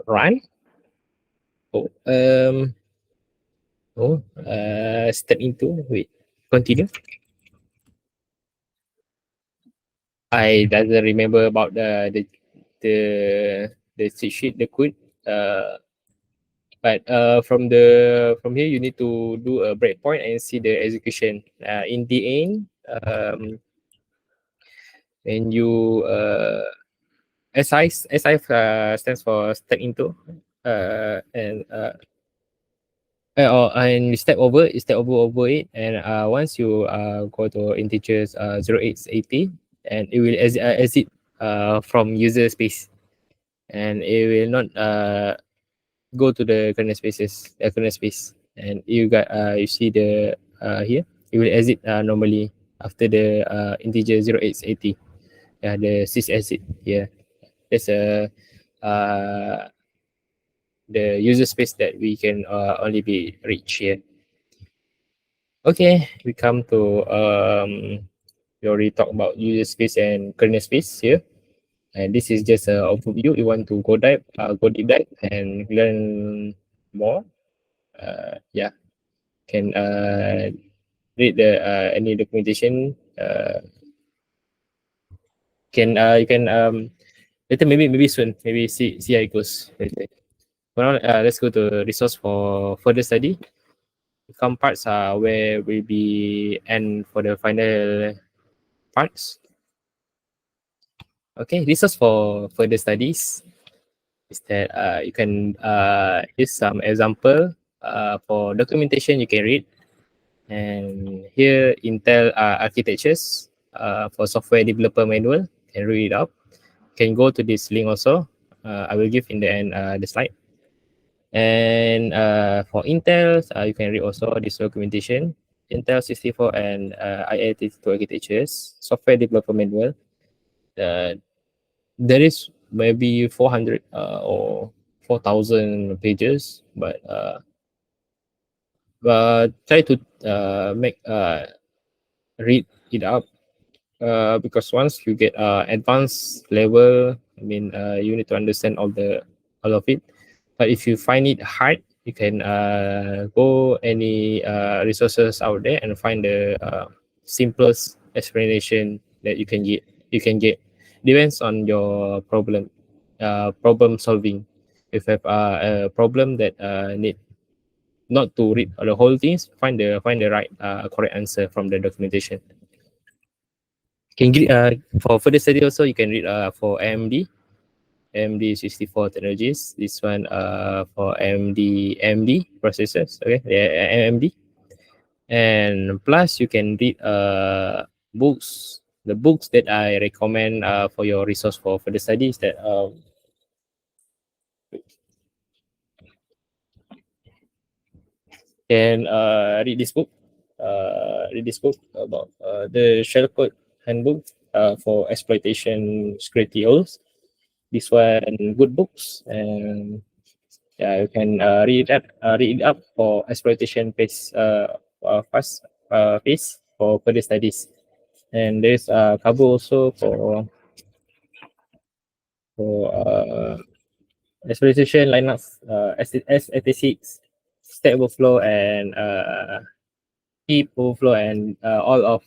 Run. Oh. Oh. Step into. Wait. Continue. I doesn't remember about the the cheat sheet, the code. Uh, but from here you need to do a breakpoint and see the execution. In the end, when you SI stands for step into, and and you step over it, and once you go to integers 0880, and it will exit from user space, and it will not go to the kernel space, and you see the here it will exit normally after the integer 0880. Yeah, the sys exit here. That's uh the user space that we can only be reached here. Okay, we come to we already talked about user space and kernel space here, and this is just an overview. You want to go deep dive and learn more. Yeah, can read the any documentation. Can you can later, maybe soon, maybe see how it goes later. For now, let's go to resource for further study. Some parts are where will be end for the final parts. Okay, resource for further studies is that you can use some example for documentation you can read. And here Intel architectures for software developer manual, can read it up. Can go to this link also. I will give in the end the slide. And for Intel, you can read also this documentation. Intel 64 and i82 architectures, software developer manual. There is maybe 400 or 4,000 pages, but try to make read it up, because once you get advanced level, I mean, you need to understand all of it. But if you find it hard, you can go any resources out there and find the simplest explanation that you can get. Depends on your problem solving. If you have a problem that need not to read the whole things, find the right correct answer from the documentation. Can get for further study also, you can read for AMD 64 technologies. This one for AMD processors. Okay, yeah, AMD. And plus you can read books. The books that I recommend for your resource for further studies, that can read this book about the shellcode handbook for exploitation security holes. This one good books, and yeah, you can read it up for exploitation fast phase for further studies. And there's Cabo also for exploitation Linux, x86, stack overflow, and heap overflow, and all of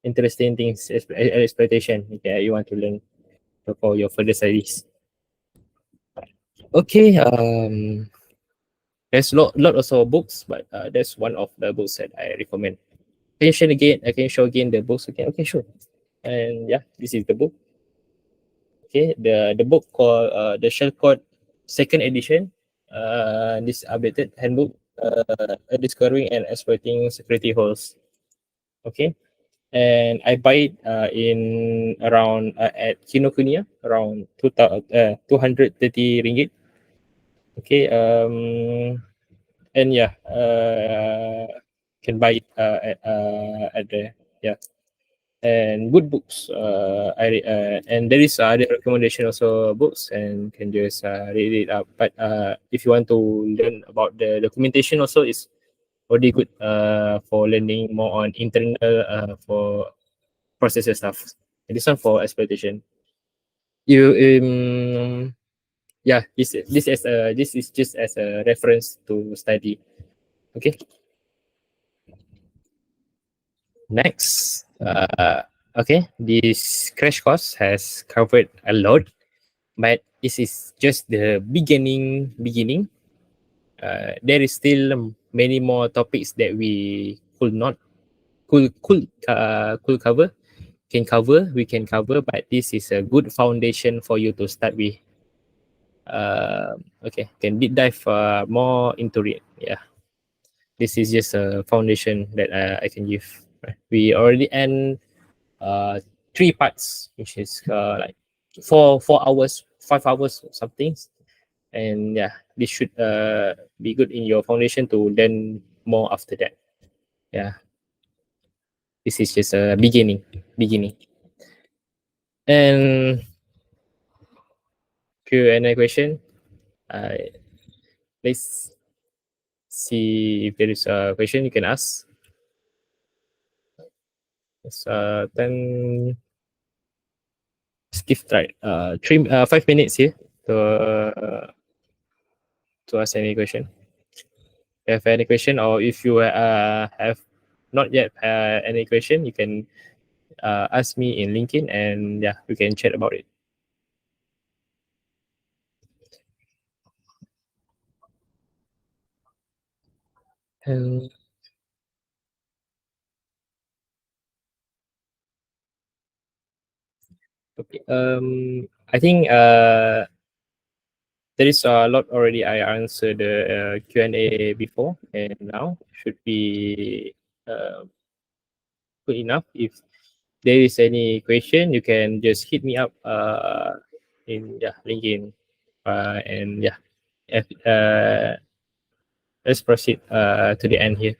interesting things exploitation. Okay, you want to learn for your further studies. Okay, there's lot also books, but that's one of the books that I recommend. I can show again the books again. Okay, sure. And yeah, this is the book. Okay, the book called the Shell Code second edition. This updated handbook discovering and exploiting security holes. Okay, and I buy it in around at Kinokuniya around 230 ringgit. Okay, and yeah, can buy it at the, yeah. And good books. And there is other recommendation also books and can just read it up. But if you want to learn about the documentation also, is already good for learning more on internal for processor stuff. And this one for exploitation. You yeah, this is just as a reference to study. Okay. Next, okay, this crash course has covered a lot, but this is just the beginning. There is still many more topics that we could not could cover, we can cover, but this is a good foundation for you to start with. Okay, can deep dive more into it. Yeah, this is just a foundation that I can give. Right. We already end uh 3 parts, which is like 4 hours, 5 hours or something. And yeah, this should be good in your foundation to learn more after that. Yeah, this is just a beginning. And Q&A question. Uh, let's see if there is a question you can ask. It's 10. Skip right. 5 minutes here to ask any question. If you have any question, or if you have not yet any question, you can ask me in LinkedIn, and yeah, we can chat about it. And okay, I think there is a lot already. I answered the Q&A before, and now should be uh, good enough. If there is any question, you can just hit me up in, yeah, LinkedIn, and yeah, if, let's proceed to the end here.